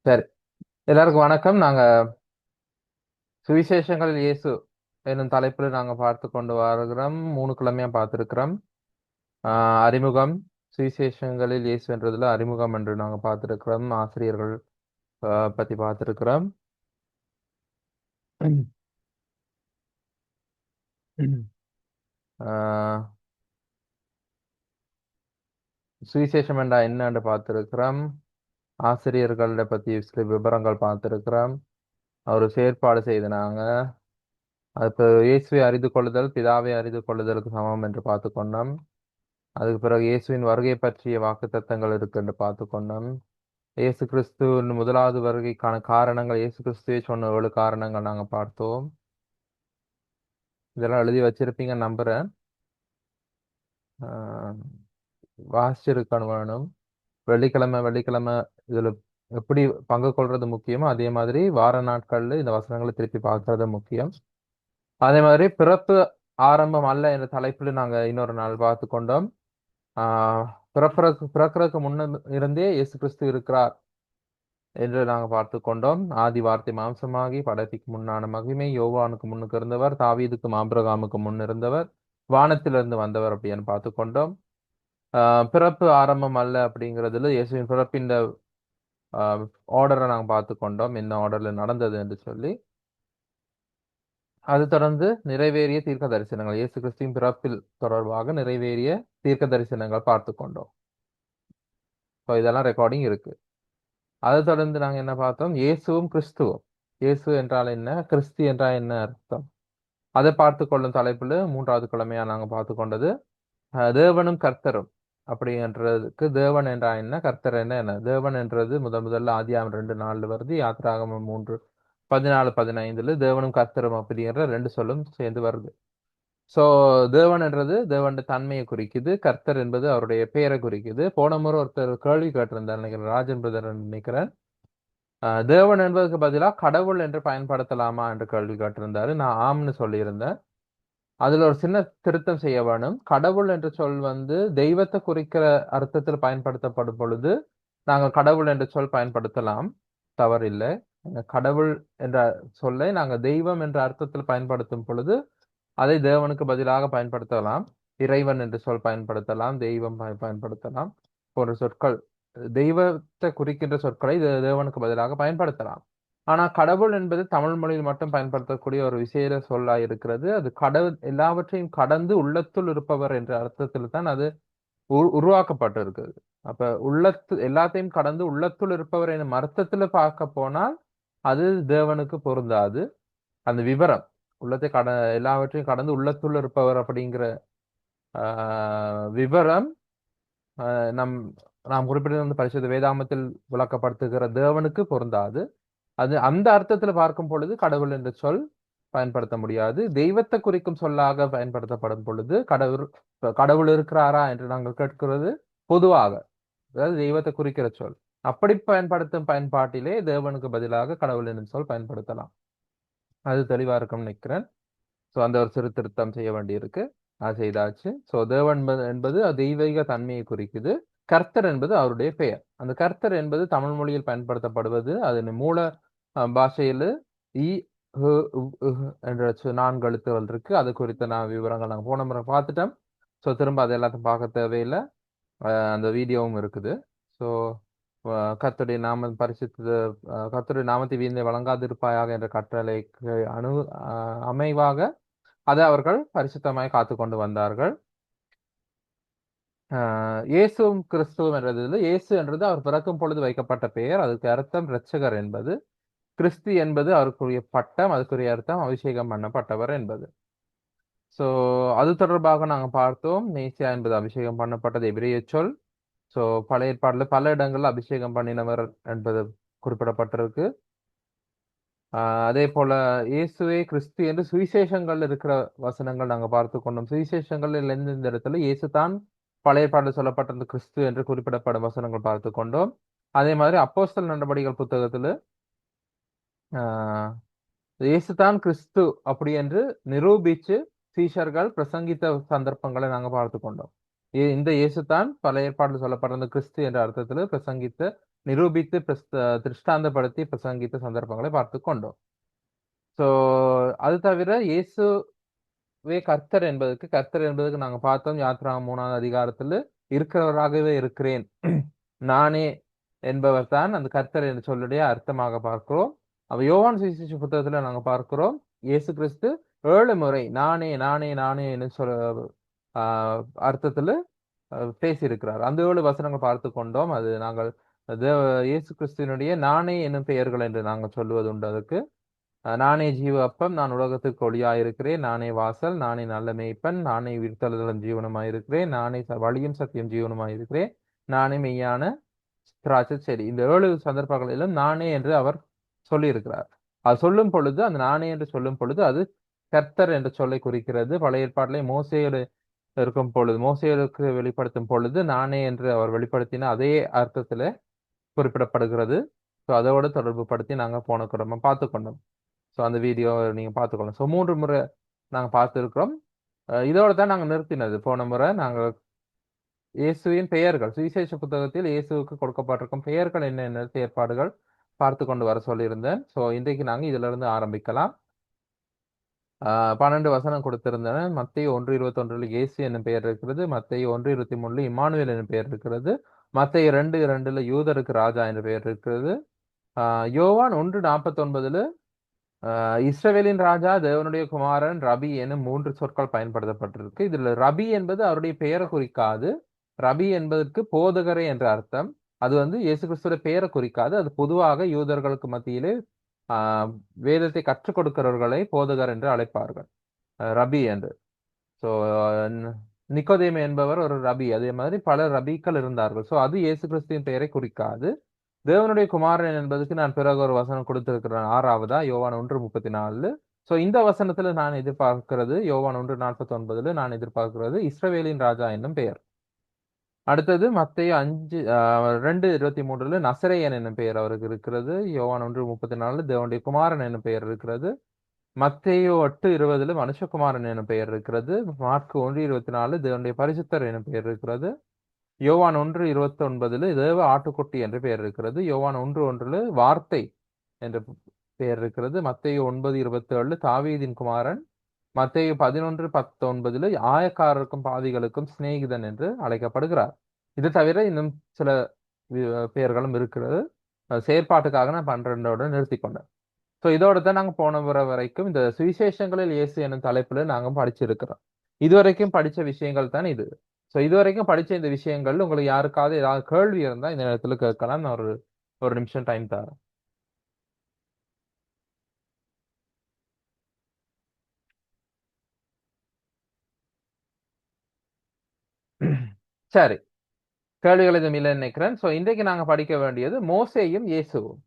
சரி. எல்லாருக்கும் வணக்கம். நாங்க சுவிசேஷங்களில் இயேசு என்னும் தலைப்பில் நாங்க பார்த்து கொண்டு வருகிறோம். 3 கிழமையா பார்த்திருக்கிறோம். அறிமுகம், சுவிசேஷங்களில் இயேசுன்றதுல அறிமுகம் என்று நாங்க பார்த்திருக்கிறோம். ஆசிரியர்கள் பத்தி பார்த்திருக்கிறோம். ஆஹ், சுவிசேஷம் என்றா என்னன்னு பார்த்திருக்கிறோம். ஆசிரியர்கள பத்தி சில விவரங்கள் பார்த்திருக்கிறோம். ஒரு செயற்பாடு செய்தனாங்க. அது இப்போ இயேசுவை அறிந்து கொள்ளுதல் பிதாவை அறிந்து கொள்ளுதலுக்கு சமம் என்று பார்த்து கொண்டோம். அதுக்கு பிறகு இயேசுவின் வருகை பற்றிய வாக்குத்தத்தங்கள் இருக்கு என்று பார்த்து கொண்டோம். இயேசு கிறிஸ்துவின் முதலாவது வருகைக்கான காரணங்கள், இயேசு கிறிஸ்துவே சொன்ன 7 காரணங்கள் நாங்க பார்த்தோம். இதெல்லாம் எழுதி வச்சிருப்பீங்க நம்புறேன். ஆஹ் வாசிச்சிருக்கணும் வேணும். வெள்ளிக்கிழமை வெள்ளிக்கிழமை இதுல எப்படி பங்கு கொள்றது முக்கியமோ அதே மாதிரி வார நாட்கள்ல இந்த வசனங்களை திருப்பி பார்க்கறது முக்கியம். அதே மாதிரி பிறப்பு ஆரம்பம் அல்ல என்ற தலைப்பில் நாங்க இன்னொரு நாள் பார்த்து கொண்டோம். ஆஹ் பிறக்கிறதுக்கு முன்ன இருந்தே இயேசு கிறிஸ்து இருக்கிறார் என்று நாங்கள் பார்த்து கொண்டோம். ஆதி வார்த்தை மாம்சமாகி படைப்புக்கு முன்னான மகிமை, யோவானுக்கு முன்னுக்கு இருந்தவர், தாவீதுக்கும் ஆபிரகாமுக்கு முன் இருந்தவர், வானத்திலிருந்து வந்தவர் அப்படின்னு பார்த்து கொண்டோம். பிறப்பு ஆரம்பம் அல்ல அப்படிங்கிறதுல இயேசுவின் பிறப்பின் ஆர்டரை நாங்கள் பார்த்து கொண்டோம், என்ன ஆர்டர்ல நடந்தது என்று சொல்லி. அது தொடர்ந்து நிறைவேறிய தீர்க்க தரிசனங்கள், இயேசு கிறிஸ்துவின் பிறப்பில் தொடர்பாக நிறைவேறிய தீர்க்க தரிசனங்கள் பார்த்து கொண்டோம். ஸோ இதெல்லாம் ரெக்கார்டிங் இருக்கு. அதை தொடர்ந்து நாங்க என்ன பார்த்தோம்? இயேசுவும் கிறிஸ்துவும். இயேசு என்றால் என்ன, கிறிஸ்து என்றால் என்ன அர்த்தம், அதை பார்த்து கொள்ளும் தலைப்புல 3வது கிழமையா நாங்க பார்த்து கொண்டது தேவனும் கர்த்தரும். அப்படின்றதுக்கு தேவன் என்றா என்ன, கர்த்தர் என்ன. தேவன் என்றது முதல்ல ஆதியாகமம் 2:4 வருது, யாத்திராகமம் 3:14-15 தேவனும் கர்த்தரும் அப்படிங்கிற 2 சொல்லும் சேர்ந்து வருது. சோ தேவன் என்றது தேவனுடைய தன்மையை குறிக்குது, கர்த்தர் என்பது அவருடைய பெயரை குறிக்குது. போன முறை ஒருத்தர் கேள்வி கேட்டிருந்தார் நினைக்கிறேன், ராஜன் பிரதர் நினைக்கிறேன். தேவன் என்பதற்கு பதிலாக கடவுள் என்று பயன்படுத்தலாமா என்று கேள்வி கேட்டிருந்தாரு. நான் ஆம்னு சொல்லியிருந்தேன். அதுல ஒரு சின்ன திருத்தம் செய்ய வேணும். கடவுள் என்ற சொல் தெய்வத்தை குறிக்கிற அர்த்தத்தில் பயன்படுத்தப்படும் பொழுது நாங்கள் கடவுள் என்ற சொல் பயன்படுத்தலாம், தவறில்லை. கடவுள் என்ற சொல்லை நாங்கள் தெய்வம் என்ற அர்த்தத்தில் பயன்படுத்தும் பொழுது அதை தேவனுக்கு பதிலாக பயன்படுத்தலாம். இறைவன் என்று சொல் பயன்படுத்தலாம், தெய்வம் பயன்படுத்தலாம். போன்ற சொற்கள், தெய்வத்தை குறிக்கின்ற சொற்களை தேவனுக்கு பதிலாக பயன்படுத்தலாம். ஆனா கடவுள் என்பது தமிழ் மொழியில் மட்டும் பயன்படுத்தக்கூடிய ஒரு விசேட சொல்லா இருக்கிறது. அது கடவுள் எல்லாவற்றையும் கடந்து உள்ளத்துள் இருப்பவர் என்ற அர்த்தத்தில் தான் அது உருவாக்கப்பட்டிருக்கிறது. அப்ப எல்லாத்தையும் கடந்து உள்ளத்துள் இருப்பவர் எனும் அர்த்தத்துல பார்க்க போனால் அது தேவனுக்கு பொருந்தாது. அந்த விவரம், எல்லாவற்றையும் கடந்து உள்ளத்துள் இருப்பவர் அப்படிங்கிற விவரம் நம் நாம் குறிப்பிட்ட பரிசுத்த வேதாமத்தில் விளக்கப்படுத்துகிற தேவனுக்கு பொருந்தாது. அது அந்த அர்த்தத்துல பார்க்கும் பொழுது கடவுள் என்ற சொல் பயன்படுத்த முடியாது. தெய்வத்தை குறிக்கும் சொல்லாக பயன்படுத்தப்படும் பொழுது கடவுள் இருக்கிறாரா என்று நாங்கள் கேட்கிறது பொதுவாக, அதாவது தெய்வத்தை குறிக்கிற சொல். அப்படி பயன்படுத்தும் பயன்பாட்டிலே தேவனுக்கு பதிலாக கடவுள் என்ற சொல் பயன்படுத்தலாம். அது தெளிவா இருக்கும்னு நினைக்கிறேன். ஸோ அந்த ஒரு சிறு திருத்தம் செய்ய வேண்டியிருக்கு, அது செய்தாச்சு. ஸோ தேவன் என்பது தெய்வீக தன்மையை குறிக்குது. கர்த்தர் என்பது அவருடைய பெயர். அந்த கர்த்தர் என்பது தமிழ் மொழியில் பயன்படுத்தப்படுவது அதன் மூல பாஷையில் இ என்ற 4 எழுத்துகள் இருக்கு. அது குறித்த விவரங்கள் நாங்கள் போன முறை பார்த்துட்டோம். ஸோ திரும்ப அது எல்லாத்தையும் பார்க்க தேவையில்லை. அந்த வீடியோவும் இருக்குது. ஸோ கர்த்தருடைய நாமம் பரிசுத்த கர்த்தருடைய நாமத்தை வீணை வழங்காதிருப்பாயாக என்ற கட்டளைக்கு அமைவாக அதை அவர்கள் பரிசுத்தமாய் காத்து கொண்டு வந்தார்கள். இயேசுவும் கிறிஸ்துவும் என்றது, இயேசு என்றது அவர் பிறக்கும் பொழுது வைக்கப்பட்ட பெயர். அதுக்கு அர்த்தம் இரட்சகர் என்பது. கிறிஸ்து என்பது அவருக்குரிய பட்டம், அதுக்குரிய அர்த்தம் அபிஷேகம் பண்ணப்பட்டவர் என்பது. ஸோ அது தொடர்பாக நாங்கள் பார்த்தோம். நேசியா என்பது அபிஷேகம் பண்ணப்பட்டது எபிரேய சொல். ஸோ பழைய ஏற்பாடுல பல இடங்கள்ல அபிஷேகம் பண்ணினவர் என்பது குறிப்பிடப்பட்டிருக்கு. அதே போல இயேசுவே கிறிஸ்து என்று சுவிசேஷங்கள் இருக்கிற வசனங்கள் நாங்க பார்த்து கொண்டோம். சுவிசேஷங்கள் எந்தெந்த இடத்துல இயேசு தான் பழைய ஏற்பாடுல சொல்லப்பட்டிருந்த கிறிஸ்து என்று குறிப்பிடப்படும் வசனங்கள் பார்த்து கொண்டோம். அதே மாதிரி அப்போஸ்தலர் நடபடிகள் புத்தகத்துல ஆஹ் இயேசுதான் கிறிஸ்து அப்படி என்று நிரூபிச்சு சீஷர்கள் பிரசங்கித்த சந்தர்ப்பங்களை நாங்க பார்த்து கொண்டோம். இந்த இயேசுதான் பழைய ஏற்பாடுல சொல்லப்பட்டிருந்த கிறிஸ்து என்ற அர்த்தத்துல பிரசங்கித்த நிரூபித்து திருஷ்டாந்தப்படுத்தி பிரசங்கித்த சந்தர்ப்பங்களை பார்த்து கொண்டோம். ஸோ அது தவிர இயேசுவே கர்த்தர் என்பதற்கு நாங்க பார்த்தோம் யாத்ராகமம் 3வது அதிகாரத்துல இருக்கிறவராகவே இருக்கிறேன் நானே என்பவர் தான் அந்த கர்த்தர் என்று சொல்லுடைய அர்த்தமாக பார்க்கிறோம். அப்ப யோவான் சுவிசேஷ புத்தகத்துல நாங்க பார்க்கிறோம் இயேசு கிறிஸ்து 7 முறை நானே நானே நானே என்று அர்த்தத்துல பேசியிருக்கிறார். அந்த 7 வசனங்கள் பார்த்து கொண்டோம். அது நாங்கள் இயேசு கிறிஸ்துவனுடைய நானே என்னும் பெயர்கள் என்று நாங்கள் சொல்லுவது உண்டு. அதுக்கு நானே ஜீவ அப்பம், நான் உலகத்துக்கு ஒளியாயிருக்கிறேன், நானே வாசல், நானே நல்ல மேய்ப்பன், நானே உயிர்த்தெழுதலும் ஜீவனுமாயிருக்கிறேன், நானே வழியும் சத்தியம் ஜீவனுமாயிருக்கிறேன், நானே மெய்யான திராட்சை செடி. இந்த 7 சந்தர்ப்பங்களிலும் நானே என்று அவர் சொல்லியிருக்கிறார். அது சொல்லும் பொழுது அந்த நானே என்று சொல்லும் பொழுது அது கர்த்தர் என்ற சொல்லை குறிக்கிறது. பழைய ஏற்பாட்டிலே மோசேயோடு இருக்கும் பொழுது மோசேயோருக்கு வெளிப்படுத்தும் பொழுது நானே என்று அவர் வெளிப்படுத்தின அதே அர்த்தத்துல குறிப்பிடப்படுகிறது. ஸோ அதோட தொடர்பு படுத்தி நாங்க போன குடும்பம் பார்த்து கொண்டோம். ஸோ அந்த வீடியோ நீங்க பார்த்துக்கொள்ளலாம். ஸோ 3 முறை நாங்க பார்த்துருக்கிறோம். இதோட தான் நாங்க நிறுத்தினது. போன முறை நாங்க இயேசுவின் பெயர்கள் சுவிசேஷ புத்தகத்தில் இயேசுவுக்கு கொடுக்கப்பட்டிருக்கும் பெயர்கள் என்ன செயற்பாடுகள் பார்த்து கொண்டு வர சொல்லியிருந்தேன். ஸோ இன்றைக்கு நாங்க இதுல இருந்து ஆரம்பிக்கலாம். 12 வசனம் கொடுத்திருந்தன. மத்தேயு 1:21 இயேசு என்னும் பெயர் இருக்கிறது. மத்தேயு 1:23 இம்மானுவேல் என்னும் பெயர் இருக்கிறது. மத்தேயு 2:2 யூதருக்கு ராஜா என்ற பெயர் இருக்கிறது. யோவான் 1:49 இஸ்ரவேலின் ராஜா, தேவனுடைய குமாரன், ரபி என 3 சொற்கள் பயன்படுத்தப்பட்டிருக்கு. இதுல ரபி என்பது அவருடைய பெயரை குறிக்காது. ரபி என்பதற்கு போதகரே என்ற அர்த்தம். அது இயேசு கிறிஸ்துவோட பெயரை குறிக்காது. அது பொதுவாக யூதர்களுக்கு மத்தியிலே வேதத்தை கற்றுக் கொடுக்கிறவர்களை போதகர் என்று அழைப்பார்கள், ரபி என்று. ஸோ நிக்கோதேமு என்பவர் ஒரு ரபி. அதே மாதிரி பல ரபிக்கள் இருந்தார்கள். ஸோ அது இயேசு கிறிஸ்துவின் பெயரை குறிக்காது. தேவனுடைய குமாரன் என்பதுக்கு நான் பிறகு ஒரு வசனம் கொடுத்திருக்கிறேன், 6வதா யோவான் 1:34. ஸோ இந்த வசனத்துல நான் எதிர்பார்க்கிறது யோவான் 1:49 நான் எதிர்பார்க்கிறது இஸ்ரவேலின் ராஜா என்னும் பெயர். அடுத்தது மத்தேயு 2:23 நசரேயன் என்னும் பெயர் அவருக்கு இருக்கிறது. யோவான் 1:34 தேவனுடைய குமாரன் என்னும் பெயர் இருக்கிறது. மத்தேயு 8:20 மனுஷகுமாரன் என்னும் பெயர் இருக்கிறது. மார்க்கு 1:24 தேவனுடைய பரிசுத்தர் என்னும் பெயர் இருக்கிறது. யோவான் 1:29 தேவ ஆட்டுக்குட்டி என்று பெயர் இருக்கிறது. யோவான் 1:1 வார்த்தை என்ற பெயர் இருக்கிறது. மத்தேயு 9:27 தாவீதின் குமாரன். மத்தேயு 11:19 ஆயக்காரருக்கும் பாவிகளுக்கும் சிநேகிதன் என்று அழைக்கப்படுகிறார். இது தவிர இன்னும் சில பெயர்களும் இருக்கிறது. செயற்பாட்டுக்காக நான் 12ஓட நிறுத்தி கொண்டேன். ஸோ இதோட தான் நாங்க போன முறை வரைக்கும் இந்த சுவிசேஷங்களில் இயேசு என்னும் தலைப்புல நாங்க படிச்சிருக்கிறோம். இதுவரைக்கும் படிச்ச விஷயங்கள் தான் இது. ஸோ இதுவரைக்கும் படிச்ச இந்த விஷயங்கள் உங்களுக்கு யாருக்காவது ஏதாவது கேள்வி இருந்தா இந்த நேரத்துல கேட்கலாம். நான் ஒரு நிமிஷம் டைம் தரேன். சரி, கேள்விகள் எதுவும் இல்லைன்னு நினைக்கிறேன். ஸோ இன்றைக்கு நாங்க படிக்க வேண்டியது மோசேயும் இயேசுவும்.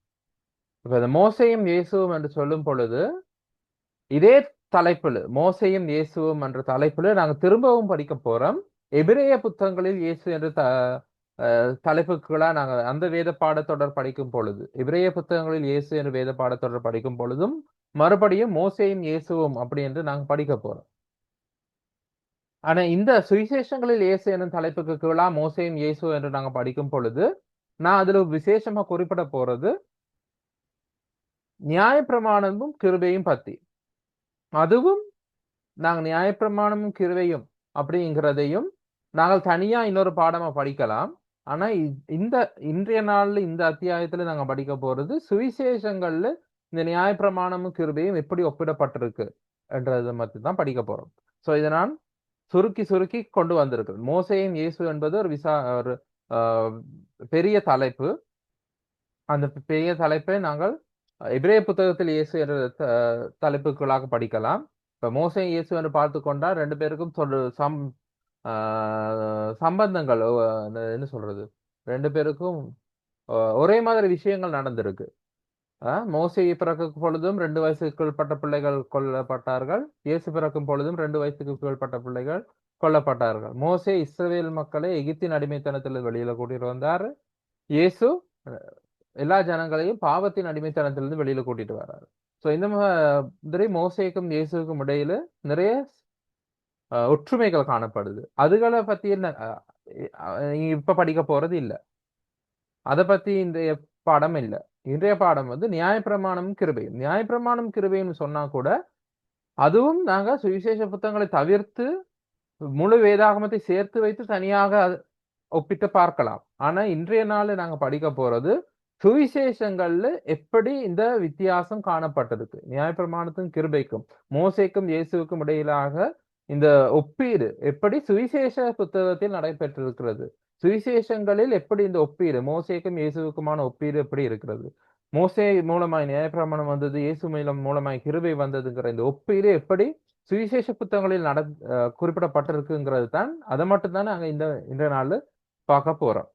இப்ப இந்த மோசேயும் இயேசுவும் என்று சொல்லும் பொழுது இதே தலைப்புல மோசேயும் இயேசுவும் என்ற தலைப்புல நாங்க திரும்பவும் படிக்க போறோம். எபிரேய புத்தகங்களில் இயேசு என்று தலைப்புகளா நாங்க அந்த வேத பாடத்தொடர் படிக்கும் பொழுது, எபிரேய புத்தகங்களில் இயேசு என்று வேத பாடத்தொடர் படிக்கும் பொழுதும் மறுபடியும் மோசேயும் இயேசுவும் அப்படி என்று நாங்க படிக்க போறோம். ஆனா இந்த சுவிசேஷங்களில் இயேசு என்னும் தலைப்புக்கு கீழா மோசேயும் இயேசு என்று நாங்க படிக்கும் பொழுது நான் அதுல விசேஷமா குறிப்பிட போறது நியாயப்பிரமாணமும் கிருபையும் பத்தி. அதுவும் நாங்க நியாயப்பிரமாணமும் கிருபையும் அப்படிங்கிறதையும் நாங்கள் தனியா இன்னொரு பாடமா படிக்கலாம். ஆனா இந்த இன்றைய நாள்ல இந்த அத்தியாயத்துல நாங்க படிக்க போறது சுவிசேஷங்கள்ல இந்த நியாயப்பிரமாணமும் கிருபையும் எப்படி ஒப்பிடப்பட்டிருக்கு என்றதை மட்டும் தான் படிக்க போறோம். சோ இதை நான் சுருக்கி சுருக்கி கொண்டு வந்திருக்கிறேன். மோசேயும் இயேசு என்பது ஒரு பெரிய தலைப்பு. அந்த பெரிய தலைப்பை நாங்கள் எபிரேய புத்தகத்தில் இயேசு என்ற தலைப்புகளாக படிக்கலாம். இப்ப மோசே இயேசு என்று பார்த்து கொண்டா 2 பேருக்கும் சம்பந்தங்கள் என்ன சொல்றது, 2 பேருக்கும் ஒரே மாதிரி விஷயங்கள் நடந்திருக்கு. மோசே பிறக்கும் பொழுதும் 2 வயசுக்கு உட்பட்ட பிள்ளைகள் கொல்லப்பட்டார்கள். இயேசு பிறக்கும் பொழுதும் 2 வயசுக்கு உட்பட்ட பிள்ளைகள் கொல்லப்பட்டார்கள். மோசே இஸ்ரவேல் மக்களை எகிப்தின் அடிமைத்தனத்தில் வெளியில கூட்டிட்டு வந்தாரு. இயேசு எல்லா ஜனங்களையும் பாவத்தின் அடிமைத்தனத்திலிருந்து வெளியில கூட்டிட்டு வர்றாரு. சோ இந்த மாதிரி மோசேக்கும் இயேசுக்கும் இடையில நிறைய ஒற்றுமைகள் காணப்படுது. அதுகளை பத்தி இப்ப படிக்க போறது இல்ல. அதை பத்தி இன்றைய பாடம் இல்லை. இன்றைய பாடம் வந்து நியாயப்பிரமாணம் கிருபையும். நியாயப்பிரமாணம் கிருபைன்னு சொன்னா கூட அதுவும் நாங்க சுவிசேஷ புத்தகங்களை தவிர்த்து முழு வேதாகமத்தை சேர்த்து வைத்து தனியாக ஒப்பிட்டு பார்க்கலாம். ஆனா இன்றைய நாள் நாங்க படிக்க போறது சுவிசேஷங்கள்ல எப்படி இந்த வித்தியாசம் காணப்பட்டிருக்கு. நியாயப்பிரமாணத்துக்கும் கிருபைக்கும் மோசேக்கும் இயேசுவுக்கும் இடையிலாக இந்த ஒப்பீடு எப்படி சுவிசேஷ புத்தகத்தில் நடைபெற்றிருக்கிறது. சுவிசேஷங்களில் எப்படி இந்த ஒப்பீடு மோசேக்கும் இயேசுவுக்குமான ஒப்பீடு எப்படி இருக்கிறது. மோசே மூலமாய் நியாயப்பிரமாணம் வந்தது, இயேசு மூலமாய் கிருபை வந்ததுங்கிற இந்த ஒப்பீடு எப்படி சுவிசேஷ புத்தகங்களில் குறிப்பிடப்பட்டிருக்குங்கிறது தான். அதை மட்டும் தான் நாங்க இந்த நாள் பார்க்க போறோம்.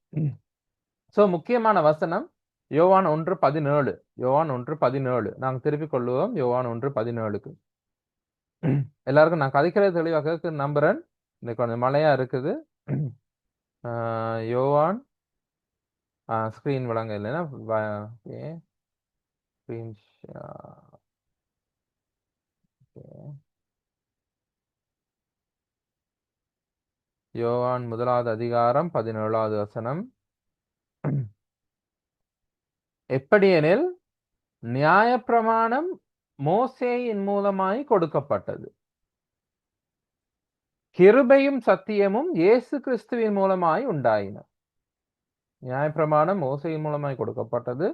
சோ முக்கியமான வசனம் யோவான் 1:17. யோவான் 1:17 நாங்க திருப்பிக் கொள்ளுவோம். யோவான் 1:17க்கு எல்லாருக்கும் நான் கதைக்கிறது தெளிவாக நம்புறேன். இன்னைக்கு கொஞ்சம் மழையா இருக்குது. யோவான் ஸ்கிரீன் விளங்க இல்லைன்னா யோவான் 1வது அதிகாரம் 17வது வசனம். எப்படியெனில் நியாயப்பிரமாணம் மோசேயின் மூலமாய் கொடுக்கப்பட்டது, கிருபையும் சத்தியமும் இயேசு கிறிஸ்துவின் மூலமாய் உண்டாயின. நியாயப்பிரமாணம் மோசேயின் மூலமாய் கொடுக்கப்பட்டது,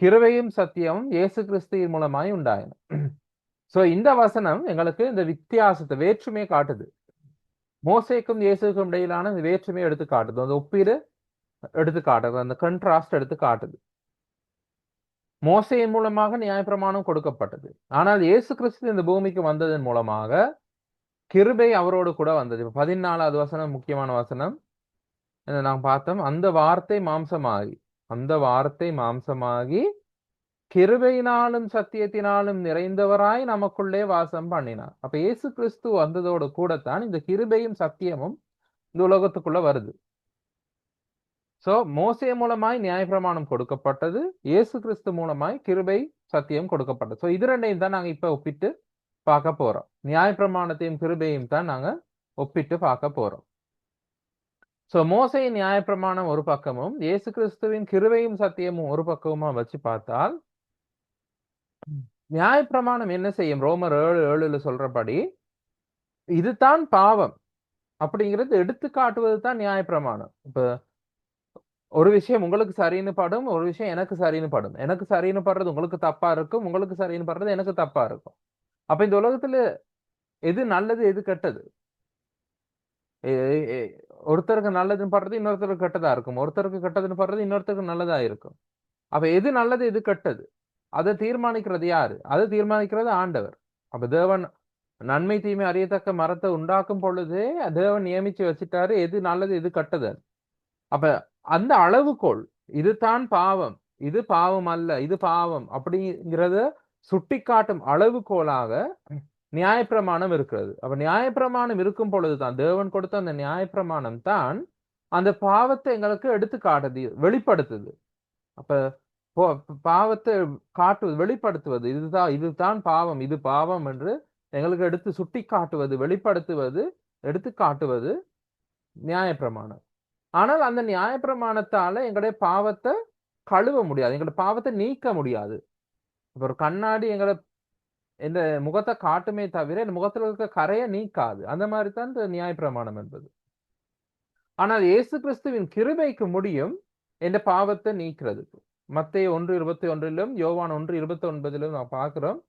கிருபையும் சத்தியமும் இயேசு கிறிஸ்துவின் மூலமாய் உண்டாயின. சோ இந்த வசனம் எங்களுக்கு இந்த வித்தியாசத்தை வேற்றுமையை காட்டுது. மோசேக்கும் இயேசுக்கும் இடையிலான இந்த வேற்றுமையை எடுத்து காட்டுது, அந்த ஒப்பீடு எடுத்து காட்டுது, அந்த கண்ட்ராஸ்ட் எடுத்து காட்டுது. மோசையின் மூலமாக நியாயப்பிரமாணம் கொடுக்கப்பட்டது, ஆனால் இயேசு கிறிஸ்து இந்த பூமிக்கு வந்ததன் மூலமாக கிருபை அவரோடு கூட வந்தது. 14வது வசனம் முக்கியமான வசனம். நாம் பார்த்தோம், அந்த வார்த்தை மாம்சமாகி கிருபையினாலும் சத்தியத்தினாலும் நிறைந்தவராய் நமக்குள்ளே வாசம் பண்ணினார். அப்ப இயேசு கிறிஸ்து வந்ததோடு கூடத்தான் இந்த கிருபையும் சத்தியமும் இந்த உலகத்துக்குள்ள வருது. சோ மோசே மூலமாய் நியாயப்பிரமாணம் கொடுக்கப்பட்டது, இயேசு கிறிஸ்து மூலமாய் கிருபை சத்தியம் கொடுக்கப்பட்டது. சோ இது ரெண்டையும் தான் நாங்க இப்ப ஒப்பிட்டு பார்க்க போறோம். நியாயப்பிரமாணத்தையும் கிருபையும் தான் நாங்க ஒப்பிட்டு பார்க்க போறோம். சோ மோசையின் நியாயப்பிரமாணம் ஒரு பக்கமும் இயேசு கிறிஸ்துவின் கிருபையும் சத்தியமும் ஒரு பக்கமுமா வச்சு பார்த்தால், நியாயப்பிரமாணம் என்ன செய்யும்? ரோமர் 7:7 சொல்றபடி இதுதான் பாவம் அப்படிங்கிறது எடுத்து காட்டுவது தான் நியாயப்பிரமாணம். இப்ப ஒரு விஷயம் உங்களுக்கு சரின்னு படும், ஒரு விஷயம் எனக்கு சரின்னு படும். எனக்கு சரின்னு படுறது உங்களுக்கு தப்பா இருக்கும், உங்களுக்கு சரின்னு படுறது எனக்கு தப்பா இருக்கும். அப்ப இந்த உலகத்துல எது நல்லது எது கெட்டது? ஒருத்தருக்கு நல்லதுன்னு படுறது இன்னொருத்தருக்கு கெட்டதா இருக்கும், ஒருத்தருக்கு கெட்டதுன்னு படுறது இன்னொருத்தருக்கு நல்லதா இருக்கும். அப்ப எது நல்லது எது கெட்டது அதை தீர்மானிக்கிறது யாரு? அதை தீர்மானிக்கிறது ஆண்டவர். அப்ப தேவன் நன்மை தீமை அறியத்தக்க மரத்தை உண்டாக்கும் பொழுதே தேவன் நியமிச்சு வச்சுட்டாரு எது நல்லது எது கெட்டது. அப்ப அந்த அளவுகோல், இதுதான் பாவம், இது பாவம் அல்ல, இது பாவம் அப்படிங்கிறத சுட்டிக்காட்டும் அளவுகோலாக நியாயப்பிரமாணம் இருக்கிறது. அப்ப நியாயப்பிரமாணம் இருக்கும் பொழுதுதான், தேவன் கொடுத்த அந்த நியாயப்பிரமாணம் தான் அந்த பாவத்தை எங்களுக்கு எடுத்து காட்டுது, வெளிப்படுத்துது. அப்ப பாவத்தை காட்டுவது, வெளிப்படுத்துவது, இதுதான் பாவம், இது பாவம் என்று எங்களுக்கு எடுத்து சுட்டி காட்டுவது, வெளிப்படுத்துவது, எடுத்து காட்டுவது நியாயப்பிரமாணம். ஆனால் அந்த நியாயப்பிரமாணத்தால எங்களுடைய பாவத்தை கழுவ முடியாது, எங்களுடைய பாவத்தை நீக்க முடியாது. இப்ப ஒரு கண்ணாடி எங்களை இந்த முகத்தை காட்டுமே தவிர இந்த முகத்துல இருக்க கரையை நீக்காது. அந்த மாதிரி தான் இந்த நியாயப்பிரமாணம் என்பது. ஆனால் இயேசு கிறிஸ்துவின் கிருபைக்கு முடியும் இந்த பாவத்தை நீக்கிறதுக்கு. மத்தேயு 1:21 யோவான் 1:29 நான் பார்க்கிறோம்,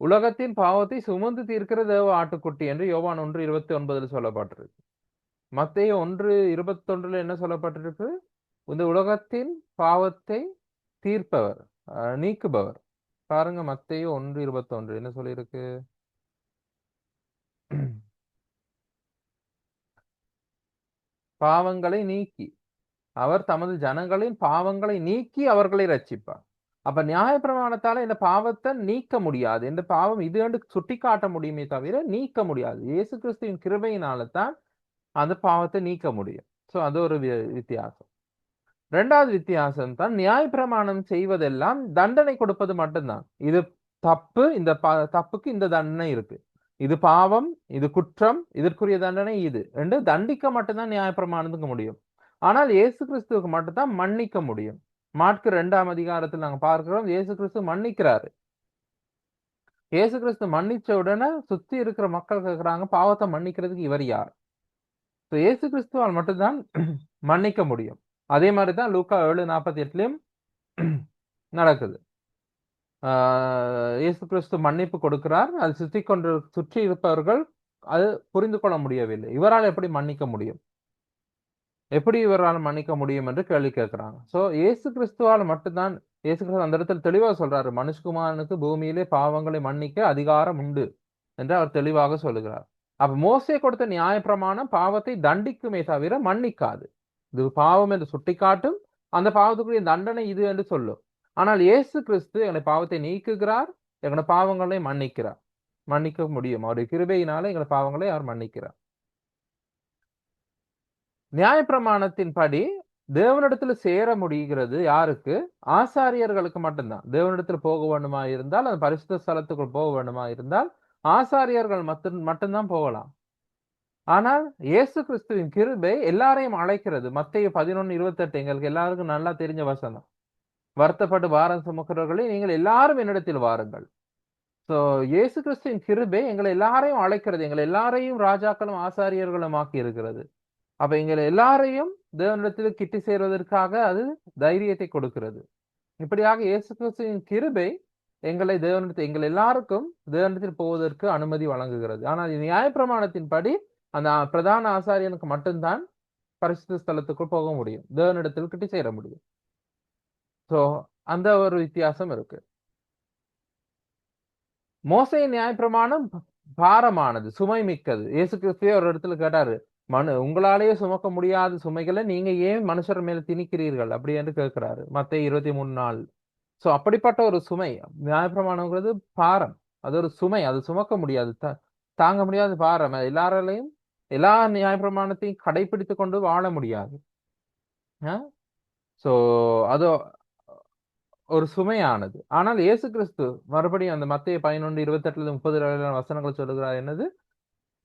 உலகத்தின் பாவத்தை சுமந்து தீர்க்கிற தேவ ஆட்டுக்குட்டி என்று யோவான் 1:29 சொல்லப்பட்டிருக்கு. மத்தேயு 1:21 என்ன சொல்லப்பட்டிருக்கு? இந்த உலகத்தின் பாவத்தை தீர்ப்பவர், நீக்குபவர். பாருங்க, மத்தேயு 1:21 என்ன சொல்லியிருக்கு? பாவங்களை நீக்கி, அவர் தமது ஜனங்களின் பாவங்களை நீக்கி அவர்களை ரட்சிப்பார். அப்ப நியாயப்பிரமாணத்தால இந்த பாவத்தை நீக்க முடியாது, இந்த பாவம் இது என்று சுட்டி காட்ட முடியுமே தவிர நீக்க முடியாது. இயேசு கிறிஸ்துவின் கிருபையினால தான் அந்த பாவத்தை நீக்க முடியும். சோ அது ஒரு வித்தியாசம். இரண்டாவது வித்தியாசம் தான், நியாயப்பிரமாணம் செய்வதெல்லாம் தண்டனை கொடுப்பது மட்டும்தான். இது தப்பு, இந்த தப்புக்கு இந்த தண்டனை இருக்கு, இது பாவம், இது குற்றம், இதற்குரிய தண்டனை இது என்று தண்டிக்க மட்டும்தான் நியாயப்பிரமாணத்துக்கு முடியும். ஆனால் இயேசு கிறிஸ்துவுக்கு மட்டும்தான் மன்னிக்க முடியும். மாற்கு 2ஆம் அதிகாரத்தில் நாங்க பார்க்கிறோம், இயேசு கிறிஸ்து மன்னிக்கிறாரு. இயேசு கிறிஸ்து மன்னிச்ச உடனே சுத்தி இருக்கிற மக்கள் கேக்குறாங்க, பாவத்தை மன்னிக்கிறதுக்கு இவர் யார்? இயேசு கிறிஸ்துவால் மட்டும்தான் மன்னிக்க முடியும். அதே மாதிரிதான் லூக்கா 7:48லயும் நடக்குது. இயேசு கிறிஸ்து மன்னிப்பு கொடுக்கிறார். அது சுற்றி இருப்பவர்கள் அது புரிந்து கொள்ள முடியவில்லை. இவரால் எப்படி மன்னிக்க முடியும்? எப்படி இவரால் மன்னிக்க முடியும் என்று கேள்வி கேட்கிறாங்க. சோ இயேசு கிறிஸ்துவால் மட்டும்தான், இயேசு கிறிஸ்து அந்த இடத்துல தெளிவா சொல்றாரு, மனுஷகுமாரனுக்கு பூமியிலே பாவங்களை மன்னிக்க அதிகாரம் உண்டு என்று அவர் தெளிவாக சொல்லுகிறார். அப்ப மோசே கொடுத்த நியாயப்பிரமாணம் பாவத்தை தண்டிக்குமே தவிர மன்னிக்காது. இது பாவம் என்று சுட்டிக்காட்டும், அந்த பாவத்துக்குரிய தண்டனை இது என்று சொல்லும். ஆனால் இயேசு கிறிஸ்து எங்களை பாவத்தை நீக்குகிறார், எங்களை பாவங்களை மன்னிக்கிறார். மன்னிக்க முடியும். அவருடைய கிருபையினால எங்களை பாவங்களை அவர் மன்னிக்கிறார். நியாயப்பிரமாணத்தின்படி தேவனிடத்துல சேர முடிகிறது யாருக்கு? ஆசாரியர்களுக்கு மட்டும்தான். தேவனிடத்துல போக வேண்டுமா இருந்தால், அந்த பரிசுத்த ஸ்தலத்துக்குள் போக வேண்டுமா இருந்தால் ஆசாரியர்கள் மட்டும்தான் போகலாம். ஆனால் இயேசு கிறிஸ்துவின் கிருபை எல்லாரையும் அழைக்கிறது. மத்தேயு 11:28 எங்களுக்கு எல்லாருக்கும் நல்லா தெரிஞ்ச வசனம். வருத்தப்பட்டு பாரம் சுமக்கிறவர்களே, நீங்கள் எல்லாரும் என்னிடத்தில் வாருங்கள். சோ இயேசு கிறிஸ்துவின் கிருபை எங்களை எல்லாரையும் அழைக்கிறது. எங்களை எல்லாரையும் ராஜாக்களும் ஆசாரியர்களும் ஆக்கி இருக்கிறது. அப்ப எங்களை எல்லாரையும் தேவனிடத்தில் கிட்டி சேர்வதற்காக அது தைரியத்தை கொடுக்கிறது. இப்படியாக இயேசு கிறிஸ்துவின் கிருபை எங்கள் எல்லாருக்கும் தேவனிடத்தில் போவதற்கு அனுமதி வழங்குகிறது. ஆனால் நியாயப்பிரமாணத்தின்படி அந்த பிரதான ஆசாரியனுக்கு மட்டும்தான் பரிசுத்த ஸ்தலத்துக்குள் போக முடியும், தேவனிடத்தில் கிட்டி சேர முடியும். சோ அந்த ஒரு வித்தியாசம் இருக்கு. மோசேயின் நியாயப்பிரமாணம் பாரமானது, சுமை மிக்கது. இயேசு கிறிஸ்துவே ஒரு இடத்துல கேட்டாரு, உங்களாலேயே சுமக்க முடியாத சுமைகளை நீங்க ஏன் மனுஷர் மேல திணிக்கிறீர்கள் அப்படி என்று கேட்கிறாரு, மத்தேயு 23:4. சோ அப்படிப்பட்ட ஒரு சுமை நியாயப்பிரமாணம்ங்கிறது பாரம். அது ஒரு சுமை, அது சுமக்க முடியாது, தாங்க முடியாத பாரம். எல்லாராலையும் எல்லா நியாயப்பிரமாணத்தையும் கடைபிடித்து கொண்டு வாழ முடியாது. சோ அது ஒரு சுமையானது. ஆனால் இயேசு கிறிஸ்து மறுபடியும் அந்த மத்தேயு 11:28-30 வசனங்கள் சொல்லுகிறார், என்னது?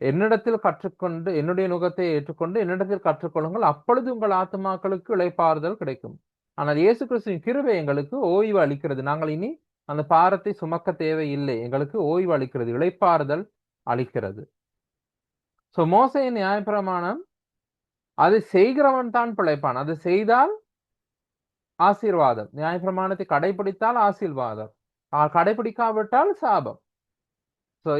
என்னிடத்தில் கற்றுக்கொண்டு என்னுடைய நுகத்தை ஏற்றுக்கொண்டு என்னிடத்தில் கற்றுக்கொள்ளுங்கள், அப்பொழுது உங்கள் ஆத்துமாக்களுக்கு இளைப்பாறுதல் கிடைக்கும். ஆனால் இயேசு கிறிஸ்துவின் கிருபை எங்களுக்கு ஓய்வு அளிக்கிறது. நாங்கள் இனி அந்த பாரத்தை சுமக்க தேவையில்லை. எங்களுக்கு ஓய்வு அளிக்கிறது, இளைப்பாறுதல் அளிக்கிறது. சோ மோசேயின் நியாயப்பிரமாணம், அதை செய்கிறவன் தான் பிழைப்பான். அதை செய்தால் ஆசீர்வாதம். நியாயப்பிரமாணத்தை கடைபிடித்தால் ஆசீர்வாதம், கடைபிடிக்காவிட்டால் சாபம். சோ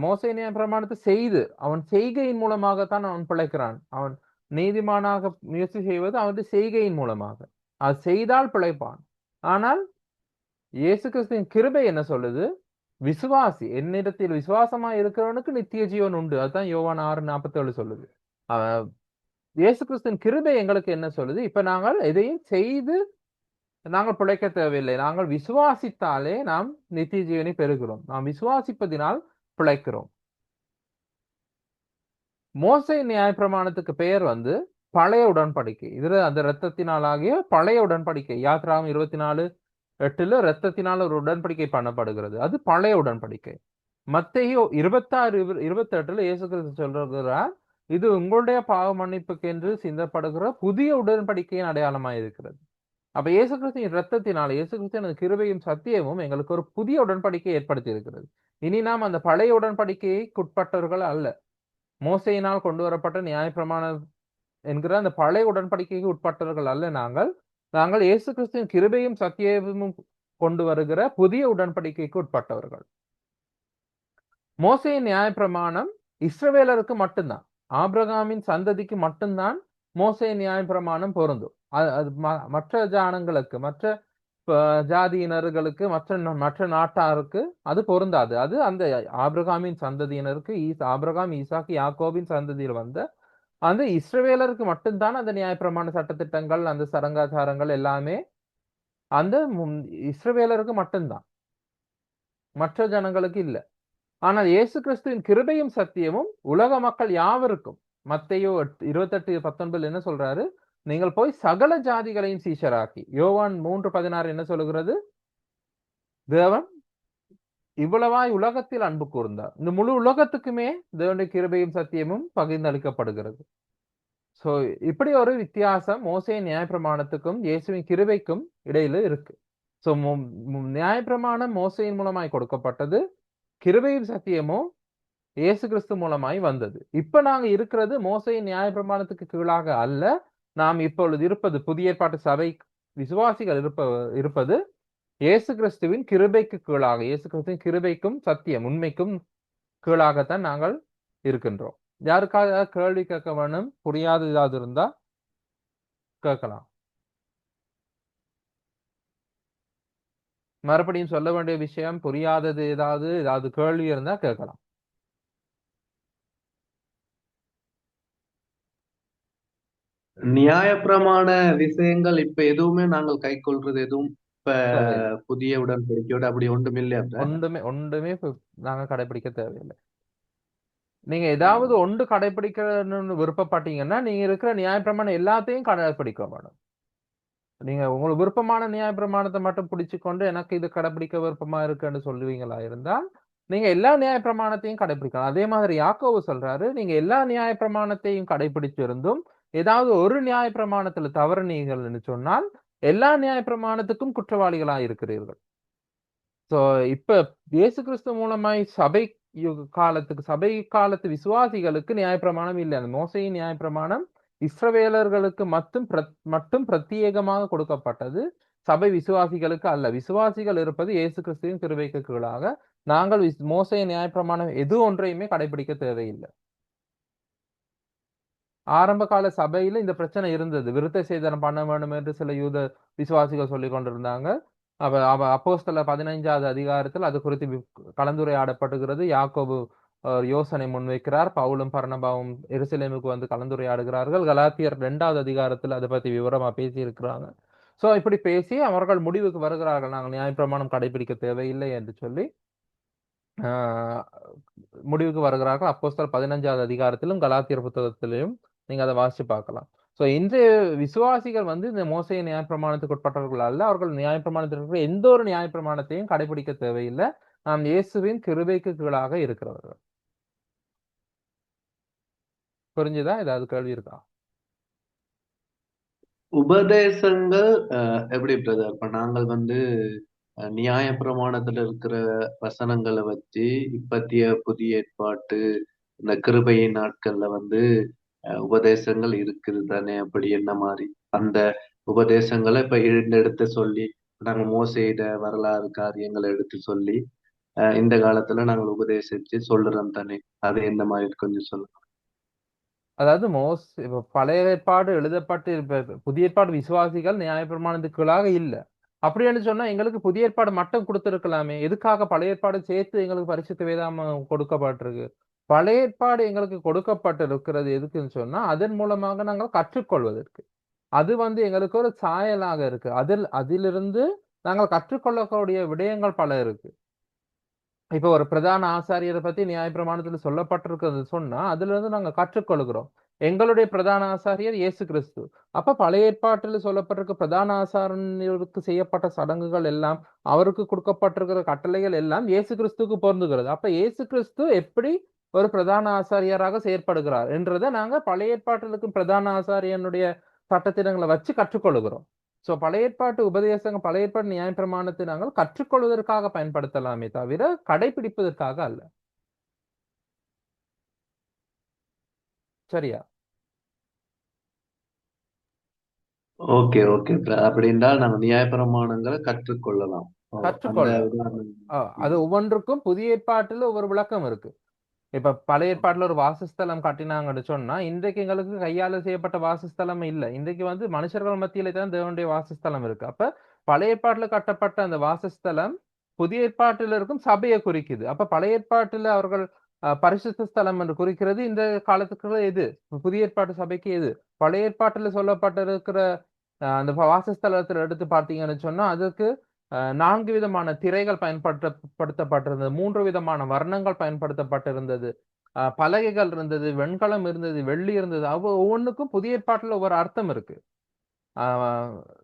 மோசே நியாயப்பிரமாணத்தை செய்து அவன் செய்கையின் மூலமாகத்தான் அவன் பிழைக்கிறான். அவன் நீதிமானாக முயற்சி செய்வது அவனுடைய செய்கையின் மூலமாக. அது செய்தால் பிழைப்பான். ஆனால் இயேசு கிறிஸ்துவின் கிருபை என்ன சொல்லுது? விசுவாசி, என்னிடத்தில் விசுவாசமா இருக்கிறவனுக்கு நித்திய ஜீவன் உண்டு. அதுதான் யோவான் 6:47 சொல்லுது. இயேசு கிறிஸ்துவின் கிருபை எங்களுக்கு என்ன சொல்லுது? இப்ப நாங்கள் எதையும் செய்து நாங்கள் பிழைக்க தேவையில்லை. நாங்கள் விசுவாசித்தாலே நாம் நித்திய ஜீவனை பெறுகிறோம். நாம் விசுவாசிப்பதினால் பிழைக்கிறோம். மோசே நியாயப்பிரமாணத்துக்கு பெயர் பழைய உடன்படிக்கை. இதுல அந்த இரத்தத்தினாலாகிய பழைய உடன்படிக்கை. யாத்ராகமம் 24:8 இரத்தத்தினால் ஒரு உடன்படிக்கை பண்ணப்படுகிறது. அது பழைய உடன்படிக்கை. மத்தேயு 26:28 இயேசு கிறிஸ்து சொல்றார், இது உங்களுடைய பாவ மன்னிப்புக்கு என்று சிந்தப்படுகிற புதிய உடன்படிக்கையின் அடையாளமாய் இருக்கிறது. அப்ப இயேசு கிறிஸ்துவின் இரத்தத்தினால், இயேசு கிறிஸ்துவின் கிருபையும் சத்தியமும் எங்களுக்கு ஒரு புதிய உடன்படிக்கை ஏற்படுத்தி இருக்கிறது. இனி நாம் அந்த பழைய உடன்படிக்கையை உட்பட்டவர்கள் அல்ல. மோசையினால் கொண்டு வரப்பட்ட நியாயப்பிரமாணம் என்கிற அந்த பழைய உடன்படிக்கைக்கு உட்பட்டவர்கள் அல்ல. நாங்கள் இயேசு கிறிஸ்துவின் கிருபையும் சத்தியமும் கொண்டு வருகிற புதிய உடன்படிக்கைக்கு உட்பட்டவர்கள். மோசையின் நியாயப்பிரமாணம் இஸ்ரவேலருக்கு மட்டும்தான், ஆபிரகாமின் சந்ததிக்கு மட்டும்தான் மோசையின் நியாயப்பிரமாணம் பொருந்தும். அது மற்ற ஜானங்களுக்கு, மற்ற ஜாதியினர்களுக்கு, மற்ற நாட்டாருக்கு அது பொருந்தாது. அது அந்த ஆபிரகாமின் சந்ததியினருக்கு, ஆபிரகாம், ஈசாக்கு, யாக்கோபின் சந்ததியில் அந்த இஸ்ரவேலருக்கு மட்டும்தான் அந்த நியாயப்பிரமாண சட்டத்திட்டங்கள், அந்த சடங்காச்சாரங்கள் எல்லாமே அந்த இஸ்ரவேலருக்கு மட்டும்தான், மற்ற ஜனங்களுக்கு இல்ல. ஆனால் இயேசு கிறிஸ்துவின் கிருபையும் சத்தியமும் உலக மக்கள் யாவருக்கும். மத்தேயு 28:19 என்ன சொல்றாரு? நீங்கள் போய் சகல ஜாதிகளையும் சீஷராக்கி. யோவான் 3:16 என்ன சொல்லுகிறது? தேவன் இவ்வளவாய் உலகத்தில் அன்பு கூர்ந்தார். இந்த முழு உலகத்துக்குமே தேவனுடைய கிருபையும் சத்தியமும் பகிர்ந்தளிக்கப்படுகிறது. சோ இப்படி ஒரு வித்தியாசம் மோசேயின் நியாயப்பிரமாணத்துக்கும் இயேசுவின் கிருபைக்கும் இடையில இருக்கு. சோ நியாயப்பிரமாணம் மோசேயின் மூலமாய் கொடுக்கப்பட்டது, கிருபையும் சத்தியமும் இயேசு கிறிஸ்து மூலமாய் வந்தது. இப்ப நாங்க இருக்கிறது மோசேயின் நியாயப்பிரமாணத்துக்கு கீழாக அல்ல, நாம் இப்பொழுது இருப்பது புதிய ஏற்பாட்டு சபை விசுவாசிகள் இருப்பது இயேசு கிறிஸ்துவின் கிருபைக்கு கீழாக, இயேசு கிறிஸ்துவின் கிருபைக்கும் சத்தியம் உண்மைக்கும் கீழாகத்தான் நாங்கள் இருக்கின்றோம். யாருக்காக கேள்வி கேட்க வேணும், புரியாத ஏதாவது இருந்தா கேட்கலாம். மறுபடியும் சொல்ல வேண்டிய விஷயம், புரியாதது ஏதாவது கேள்வி இருந்தா கேட்கலாம். நியாயப்பிரமாண விஷயங்கள் இப்ப எதுவுமே நாங்கள் கை கொள்றது எதுவும் இப்ப தேவையில்லை. புதிய உடன்படிக்கையோட அப்படி ஒன்றும் இல்லையா? ஒன்றுமே நாங்க கடைபிடிக்க தேவையில்லை. நீங்க ஏதாவது ஒன்று கடைபிடிக்கணும்னு விருப்பப்பட்டீங்கன்னா நீங்க இருக்கிற நியாயப்பிரமாணம் எல்லாத்தையும் கடைபிடிக்க வேணும். நீங்க உங்களுக்கு விருப்பமான நியாயப்பிரமாணத்தை மட்டும் பிடிச்சுக்கொண்டு எனக்கு இது கடைபிடிக்க விருப்பமா இருக்குன்னு சொல்லுவீங்களா இருந்தால் நீங்க எல்லா நியாயப்பிரமாணத்தையும் கடைபிடிக்கலாம். அதே மாதிரி யாக்கோபு சொல்றாரு, நீங்க எல்லா நியாயப்பிரமாணத்தையும் கடைபிடிச்சிருந்தும் ஏதாவது ஒரு நியாயப்பிரமாணத்துல தவறுனீங்கள்னு சொன்னால் எல்லா நியாயப்பிரமாணத்துக்கும் குற்றவாளிகளா இருக்கிறீர்கள். சோ இப்ப இயேசு கிறிஸ்து மூலமாய் சபை காலத்து விசுவாசிகளுக்கு நியாயப்பிரமாணம் இல்லை. அந்த மோசையின் நியாயப்பிரமாணம் இஸ்ரவேலர்களுக்கு மட்டும் பிரத்யேகமாக கொடுக்கப்பட்டது, சபை விசுவாசிகளுக்கு அல்ல. விசுவாசிகள் இருப்பது இயேசு கிறிஸ்துவின் கிருபைக்கு கீழாக. நாங்கள் மோசையின் நியாயப்பிரமாணம் எது ஒன்றையுமே கடைபிடிக்க தேவையில்லை. ஆரம்ப கால சபையில இந்த பிரச்சனை இருந்தது. விருத்த சேதனம் பண்ண வேண்டும் என்று சில யூத விசுவாசிகள் சொல்லிக் கொண்டிருந்தாங்க. அப்போஸ்தலர் 15வது அதிகாரத்தில் அது குறித்து கலந்துரையாடப்படுகிறது. யாக்கோபு யோசனை முன்வைக்கிறார். பவுலும் பர்னபாவும் எருசலேமுக்கு வந்து கலந்துரையாடுகிறார்கள். கலாத்தியர் 2வது அதிகாரத்தில் அதை பத்தி விவரமா பேசி இருக்கிறாங்க. சோ இப்படி பேசி அவர்கள் முடிவுக்கு வருகிறார்கள், நாங்கள் நியாயப்பிரமாணம் கடைபிடிக்க தேவையில்லை என்று சொல்லி முடிவுக்கு வருகிறார்கள். அப்போஸ்தலர் 15வது அதிகாரத்திலும் கலாத்தியர் புத்தகத்திலும் நீங்க அதை வாசிச்சு பார்க்கலாம். சோ இன்றைய விசுவாசிகள் வந்து இந்த மோசைய நியாயப்பிரமாணத்துக்கு உட்பட்டவர்கள் அல்ல. அவர்கள் நியாயப்பிரமாணத்திற்கு எந்த ஒரு நியாயப்பிரமாணத்தையும் கடைபிடிக்க தேவையில்லை. நாம் இயேசுவின் கிருபைக்கு கீழாக இருக்கிறவர்கள். புரிஞ்சுதா? ஏதாவது கேள்வி இருக்கா? உபதேசங்கள் எப்படி பிரதர்? இப்ப நாங்கள் வந்து நியாய பிரமாணத்துல இருக்கிற வசனங்களை வச்சு இப்பத்திய புதிய ஏற்பாட்டு இந்த கிருபையின் நாட்கள்ல வந்து உபதேசங்கள் இருக்குது தானே? அப்படி என்ன மாதிரி அந்த உபதேசங்களை இப்ப எடுத்து சொல்லி நாங்க மோசையிட வரலாறு காரியங்களை எடுத்து சொல்லி இந்த காலத்துல நாங்கள் உபதேசிச்சு சொல்லுறோம் தானே? அது எந்த மாதிரி கொஞ்சம் சொல்லுங்க. அதாவது இப்ப பழைய ஏற்பாடு எழுதப்பட்டு புதிய ஏற்பாடு விசுவாசிகள் நியாயப்பிரமாணத்துக்குள்ளாக இல்ல. அப்படின்னு சொன்னா எங்களுக்கு புதிய ஏற்பாடு மட்டும் கொடுத்திருக்கலாமே. எதுக்காக பழைய ஏற்பாடு சேர்த்து எங்களுக்கு பரிசுத்த வேதாகமம் கொடுக்கப்பட்டிருக்கு? பழைய ஏற்பாடு எங்களுக்கு கொடுக்கப்பட்டிருக்கிறது எதுக்குன்னு சொன்னா அதன் மூலமாக நாங்கள் கற்றுக்கொள்வதற்கு. அது வந்து எங்களுக்கு ஒரு சாயலாக இருக்கு. அதிலிருந்து நாங்கள் கற்றுக்கொள்ளக்கூடிய விடயங்கள் பல இருக்கு. இப்ப ஒரு பிரதான ஆசாரியரை பத்தி நியாயப்பிரமாணத்துல சொல்லப்பட்டிருக்கிறது சொன்னா அதுல இருந்து நாங்க கற்றுக்கொள்கிறோம். எங்களுடைய பிரதான ஆசாரியர் இயேசு கிறிஸ்து. அப்ப பழைய ஏற்பாட்டில் சொல்லப்பட்டிருக்க பிரதான ஆசாரியருக்கு செய்யப்பட்ட சடங்குகள் எல்லாம், அவருக்கு கொடுக்கப்பட்டிருக்கிற கட்டளைகள் எல்லாம் இயேசு கிறிஸ்துக்கு பொருந்துகிறது. அப்ப இயேசு கிறிஸ்து எப்படி ஒரு பிரதான ஆசாரியராக செயற்படுகிறார் என்றதை நாங்க பழைய ஏற்பாட்டில் இருக்கும் பிரதான ஆசாரியனுடைய சட்டத்திட்டங்களை வச்சு கற்றுக்கொள்கிறோம். சோ பழைய ஏற்பாட்டு உபதேசங்கள், பழைய ஏற்பாட்டு நியாயப்பிரமாணத்தை நாங்கள் கற்றுக்கொள்வதற்காக பயன்படுத்தலாமே தவிர கடைபிடிப்பதற்காக அல்ல. சரியா? Okay okay. அப்படி என்றால் நாங்கள் நியாயப்பிரமாணங்களை கற்றுக்கொள்ளலாம். அந்த கற்றுக்கொள்ளலாம். உதாரணம். அது ஒவ்வொன்றுக்கும் புதிய ஏற்பாட்டுல ஒவ்வொரு விளக்கம் இருக்கு. இப்ப பழைய ஏற்பாட்டுல ஒரு வாசஸ்தலம் கட்டினாங்கன்னு சொன்னா இன்றைக்கு எங்களுக்கு கையால செய்யப்பட்ட வாசஸ்தலம் இல்ல. இன்றைக்கு வந்து மனுஷர்கள் மத்தியில தான் தேவனுடைய வாசஸ்தலம் இருக்கு. அப்ப பழைய ஏற்பாட்டுல கட்டப்பட்ட அந்த வாசஸ்தலம் புதிய ஏற்பாட்டில் இருக்கும் சபையை குறிக்குது. அப்ப பழைய ஏற்பாட்டுல அவர்கள் பரிசுத்த ஸ்தலம் என்று குறிக்கிறது இந்த காலத்துக்கு எது, புதிய ஏற்பாட்டு சபைக்கு எது. பழைய ஏற்பாட்டுல சொல்லப்பட்டிருக்கிற அந்த வாசஸ்தலத்துல எடுத்து பார்த்தீங்கன்னு சொன்னா அதுக்கு 4 விதமான திரைகள் பயன்படுத்தப்பட்டிருந்தது, 3 விதமான வர்ணங்கள் பயன்படுத்தப்பட்டிருந்தது, பலகைகள் இருந்தது, வெண்கலம் இருந்தது, வெள்ளி இருந்தது. ஒவ்வொன்றுக்கும் புதிய ஏற்பாட்டுல ஒவ்வொரு அர்த்தம் இருக்கு.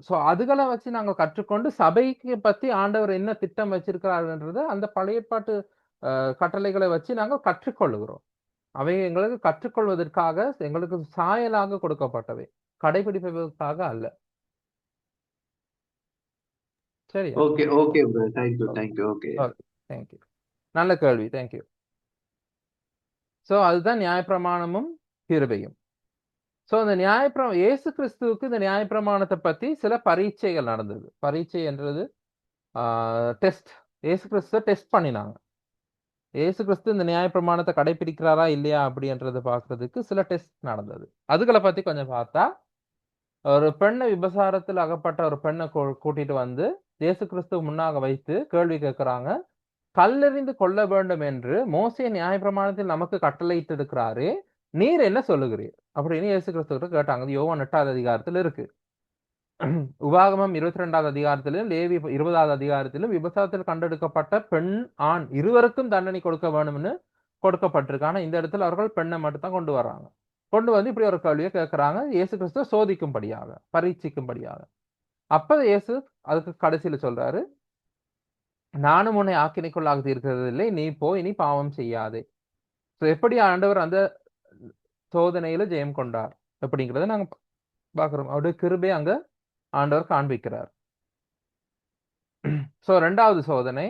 சோ அதுகளை வச்சு நாங்க கற்றுக்கொண்டு சபைக்கு பத்தி ஆண்டவர் என்ன திட்டம் வச்சிருக்கிறாருன்றது அந்த பழைய ஏற்பாட்டு கட்டளைகளை வச்சு நாங்கள் கற்றுக்கொள்ளுகிறோம். அவை எங்களுக்கு கற்றுக்கொள்வதற்காக, எங்களுக்கு சாயலாக கொடுக்கப்பட்டவை, கடைபிடிப்பதற்காக அல்ல. சரியா? Okay okay brother, thank you thank you. Okay. Okay, thank you. நல்ல கேள்வி, தேங்க்யூ. சோ அதுதான் நியாயப்பிரமாணமும் கிருபையும். சோ இந்த இயேசு கிறிஸ்துவுக்கு இந்த நியாயப்பிரமாணத்தை பத்தி சில பரீட்சைகள் நடந்தது. பரீட்சை என்றது டெஸ்ட். இயேசு கிறிஸ்துவ டெஸ்ட் பண்ணினாங்க. இயேசு கிறிஸ்து இந்த நியாயப்பிரமாணத்தை கடைபிடிக்கிறாரா இல்லையா அப்படின்றத பாக்குறதுக்கு சில டெஸ்ட் நடந்தது. அதுகளை பத்தி கொஞ்சம் பார்த்தா, ஒரு பெண்ணை விபசாரத்தில் அகப்பட்ட ஒரு பெண்ணை கூட்டிட்டு வந்து இயேசு கிறிஸ்து முன்னாக வைத்து கேள்வி கேட்கிறாங்க. கல்லெறிந்து கொள்ள வேண்டும் என்று மோசே நியாயப்பிரமாணத்தில் நமக்கு கட்டளையிட்டு இருக்கிறாரு, நீர் என்ன சொல்லுகிறீர் அப்படின்னு இயேசு கிறிஸ்து கிட்ட கேட்டாங்க. அது யோவான் 8வது அதிகாரத்தில் இருக்கு. உபாகமம் 22வது அதிகாரத்திலும் லேவி 20வது அதிகாரத்திலும் விபசாரத்தில் கண்டெடுக்கப்பட்ட பெண் ஆண் இருவருக்கும் தண்டனை கொடுக்க வேணும்னு கொடுக்கப்பட்டிருக்கு. ஆனா இந்த இடத்துல அவர்கள் பெண்ணை மட்டும் தான் கொண்டு வர்றாங்க. கொண்டு வந்து இப்படி ஒரு கேள்வியை கேட்கிறாங்க, இயேசு கிறிஸ்துவ சோதிக்கும்படியாக, பரீட்சிக்கும்படியாக. அப்ப இயேசு அதுக்கு கடைசியில சொல்றாரு, நானும் உன்னை ஆக்கினைக்குள்ளாக தீர்க்கிறதில்லை, நீ போய் நீ பாவம் செய்யாதே. எப்படி ஆண்டவர் அந்த சோதனையில ஜெயம் கொண்டார் அப்படிங்கிறத நாங்க பாக்குறோம். அவருடைய கிருபை அங்க ஆண்டவர் காண்பிக்கிறார். சோ 2வது சோதனை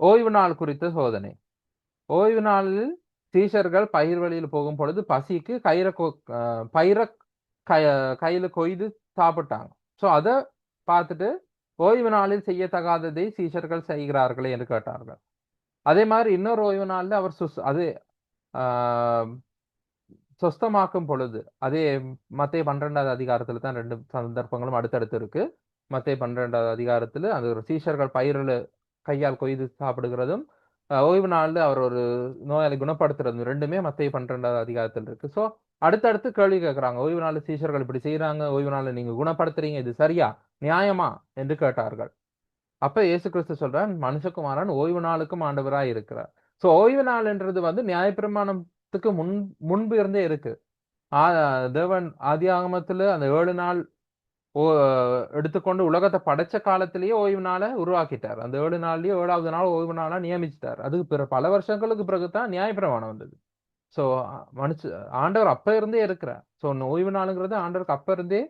ஓய்வு நாள் குறித்த சோதனை. ஓய்வு நாளில் சீஷர்கள் பயிர் வழியில் போகும் பொழுது பசிக்கு பயிரை கையில கொய்து சாப்பிட்டாங்க. சோ அத பார்த்துட்டு ஓய்வு நாளில் செய்யத்தகாததை சீஷர்கள் செய்கிறார்களே என்று கேட்டார்கள். அதே மாதிரி இன்னொரு ஓய்வு நாள்ல அவர் அது சொஸ்தமாக்கும் பொழுது, அதே மத்தேயு 12வது அதிகாரத்துல தான் 2 சந்தர்ப்பங்களும் அடுத்தடுத்து இருக்கு. மத்தேயு 12வது அதிகாரத்துல அது ஒரு சீஷர்கள் பயிரில் கையால் கொய்து சாப்பிடுகிறதும், ஓய்வு நாள்ல அவர் ஒரு நோயாளி குணப்படுத்துறதும், ரெண்டுமே மத்தேயு 12வது அதிகாரத்தில் இருக்கு. சோ அடுத்தடுத்து கேள்வி கேட்கிறாங்க. ஓய்வு நாள் சீஷர்கள் இப்படி செய்யறாங்க, ஓய்வு நாள்ல நீங்க குணப்படுத்துறீங்க, இது சரியா, நியாயமா என்று கேட்டார்கள். அப்ப இயேசு கிறிஸ்து சொல்றார், மனுஷகுமாரன் ஓய்வு நாளுக்கும் ஆண்டவராய் இருக்கிறார். சோ ஓய்வு நாள் என்றது வந்து நியாயப்பிரமாணத்துக்கு முன்பு இருந்தே இருக்கு. தேவன் ஆதி ஆகமத்துல அந்த 7 நாள் எடுத்துக்கொண்டு உலகத்தை படைச்ச காலத்திலேயே ஓய்வு நாளை உருவாக்கிட்டார். அந்த 7 நாள்லயே 7வது நாள் ஓய்வு நாளா நியமிச்சிட்டார். அதுக்கு பல வருஷங்களுக்கு பிறகுதான் நியாயப்பிரமாணம் வந்தது. சோ ஆண்டவர் அப்ப இருந்தே இருக்கிறார். சோ ஓய்வு நாளுங்கிறது ஆண்டவருக்கு அப்ப இருந்தே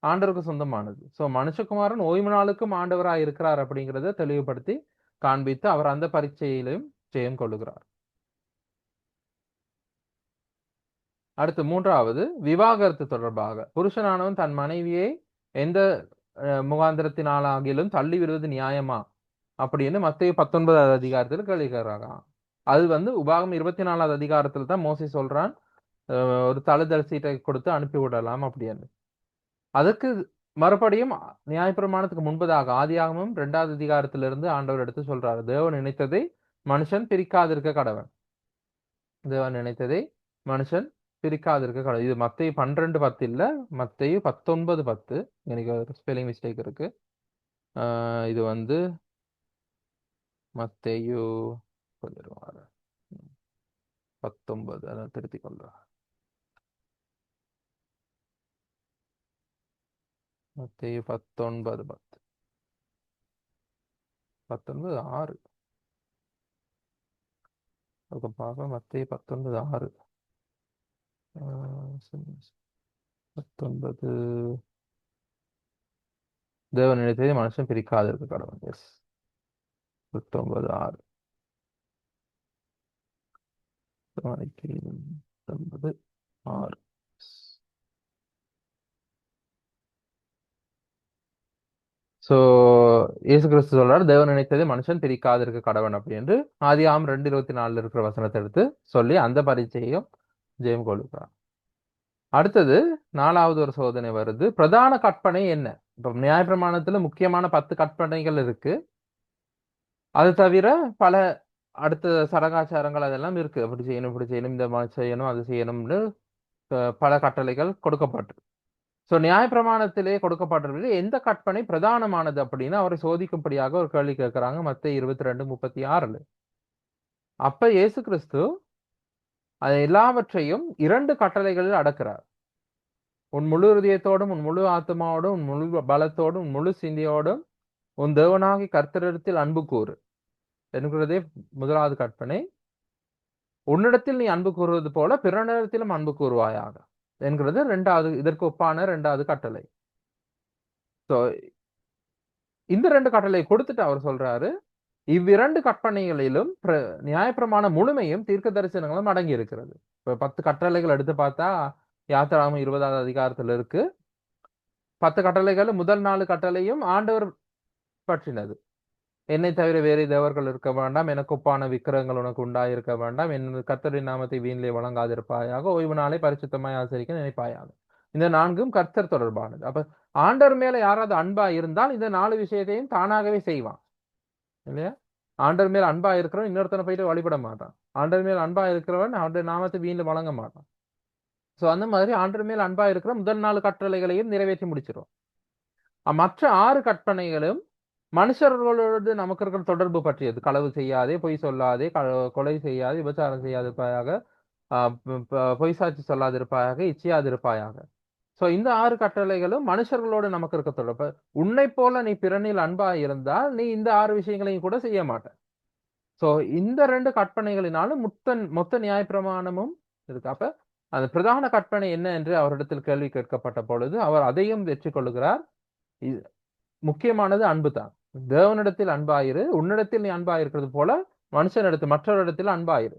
ஆண்டவருக்கு சொந்தமானது. சோ மனுஷகுமாரன் ஓய்வு நாளுக்கும் ஆண்டவராய் இருக்கிறார் அப்படிங்கிறத தெளிவுபடுத்தி காண்பித்து அவர் அந்த பரீட்சையிலும் ஜெயம் கொள்ளுகிறார். அடுத்து 3வது விவாகரத்து தொடர்பாக. புருஷனானவன் தன் மனைவியை எந்த முகாந்திரத்தினாலாகிலும் தள்ளி விடுவது நியாயமா அப்படின்னு மத்தேயு 19வது அதிகாரத்தில் கேள்வி கேட்கிறாங்க. அது வந்து உபாகம் 24வது அதிகாரத்துல தான் மோசே சொல்றான், ஒரு தழுதல் சீட்டை கொடுத்து அனுப்பி விடலாம் அப்படின்னு. அதுக்கு மறுபடியும் நியாயப்பிரமாணத்துக்கு முன்பதாக ஆதியாகமம் 2வது அதிகாரத்திலிருந்து ஆண்டவர் எடுத்து சொல்றாரு, தேவன் நினைத்ததை மனுஷன் பிரிக்காதிருக்க கடவன். தேவன் நினைத்ததை மனுஷன் பிரிக்காதிருக்க கடவுள். இது மத்தேயு 12:10 இல்ல, மத்தேயு 19:10. எனக்கு ஒரு ஸ்பெல்லிங் மிஸ்டேக் இருக்கு. இது வந்து மத்தேயு 19, அதை திருத்திக் கொள்றேன். மத்தேயு 19:10, 19:6. பார்க்க மத்தேயு 19:6, 19. தேவன் நினைத்ததை மனுஷன் பிரிக்காதிருக்க கடவுள். எஸ், 19:6. 19:6. சோ இயேசு கிறிஸ்து சொல்றாரு, தேவன் நினைத்ததை மனுஷன் பிரிக்காதிருக்க கடவன் அப்படின்னு ஆதியாகமம் 2:24 இருக்கிற வசனத்தை எடுத்து சொல்லி அந்த பரீட்சையும் ஜெயம் கொள்ளுகிறார். அடுத்தது 4வது ஒரு சோதனை வருது. பிரதான கற்பனை என்ன? இப்ப நியாயப்பிரமாணத்துல முக்கியமான 10 கற்பனைகள் இருக்கு. அது தவிர பல அடுத்த சடங்காச்சாரங்கள் அதெல்லாம் இருக்கு. அப்படி செய்யணும், இப்படி செய்யணும், இந்த மாதிரி செய்யணும், அது செய்யணும்னு பல கட்டளைகள் கொடுக்கப்பட்டு. சோ நியாயப்பிரமாணத்திலே கொடுக்கப்பட்டிருக்கிறது எந்த கற்பனை பிரதானமானது அப்படின்னு அவரை சோதிக்கும்படியாக ஒரு கேள்வி கேட்கிறாங்க மத்தேயு 22:36. அப்ப இயேசு கிறிஸ்து அது எல்லாவற்றையும் 2 கட்டளைகளில் அடக்கிறார். உன் முழு இதயத்தோடும், உன் முழு ஆத்மாவோடும், உன் முழு பலத்தோடும், உன் முழு சிந்தையோடும் உன் தேவனாகி கர்த்தரிடத்தில் அன்பு கூறு. என்கிறதே முதலாவது கற்பனை. உன்னிடத்தில் நீ அன்பு கூறுவது போல பிறனிடத்திலும் அன்பு கூறுவாயாக என்கிறது இரண்டாவது, இதற்கு ஒப்பான இரண்டாவது கட்டளை. சோ இந்த ரெண்டு கட்டளை கொடுத்துட்டு அவர் சொல்றாரு, இவ்விரண்டு கற்பனைகளிலும் நியாயப்பிரமாண முழுமையும் தீர்க்க தரிசனங்களும் அடங்கி இருக்கிறது. இப்ப 10 கட்டளைகள் எடுத்து பார்த்தா யாத்திராகமம் 20வது அதிகாரத்துல இருக்கு. 10 கட்டளைகள் முதல் 4 கட்டளையும் ஆண்டவர் பற்றினது. என்னை தவிர வேறு தேவர்கள் இருக்க வேண்டாம், எனக்கு ஒப்பான விக்கிரகங்கள் உனக்கு உண்டாயிருக்க வேண்டாம், என் கர்த்தரின் நாமத்தை வீணிலே வழங்காதிருப்பாயாக, ஓய்வு நாளை பரிசுத்தமாய் ஆசரிக்க நினைப்பாயாக. இந்த 4ம் கர்த்தர் தொடர்பானது. அப்ப ஆண்டவர் மேல யாராவது அன்பா இருந்தால் இந்த 4 விஷயத்தையும் தானாகவே செய்வான் இல்லையா? ஆண்டவர் மேல் அன்பா இருக்கிறவன் இன்னொருத்தனை போயிட்டு வழிபட மாட்டான். ஆண்டவர் மேல் அன்பா இருக்கிறவன் அவருடைய நாமத்தை வீணில் வழங்க மாட்டான். சோ அந்த மாதிரி ஆண்டவர் மேல் அன்பா இருக்கிற முதல் 4 கட்டளைகளையும் நிறைவேற்றி முடிச்சிடும். மற்ற 6 கற்பனைகளும் மனுஷர்களோடு நமக்கு இருக்கிற தொடர்பு பற்றியது. களவு செய்யாதே, பொய் சொல்லாதே, கொலை செய்யாதே, விபச்சாரம் செய்யாதிருப்பாயாக, பொய் சாட்சி சொல்லாதிருப்பாயாக, இச்சையாதிருப்பாயாக. சோ இந்த 6 கட்டளைகளும் மனுஷர்களோடு நமக்கு இருக்க தொடர்பு. உன்னை போல நீ பிறனில் அன்பா இருந்தால் நீ இந்த 6 விஷயங்களையும் கூட செய்ய மாட்ட. சோ இந்த 2 கற்பனைகளினாலும் மொத்த நியாயப்பிரமாணமும் இருக்கு. அப்ப அந்த பிரதான கற்பனை என்ன என்று அவரிடத்தில் கேள்வி கேட்கப்பட்ட பொழுது அவர் அதையும் வெற்றி கொள்ளுகிறார். முக்கியமானது அன்பு தான். தேவனிடத்தில் அன்பாயிரு, உன்னிடத்தில் நீ அன்பாயிருக்கிறது போல மனுஷனிடத்தில் மற்றவரிடத்தில் அன்பாயிரு.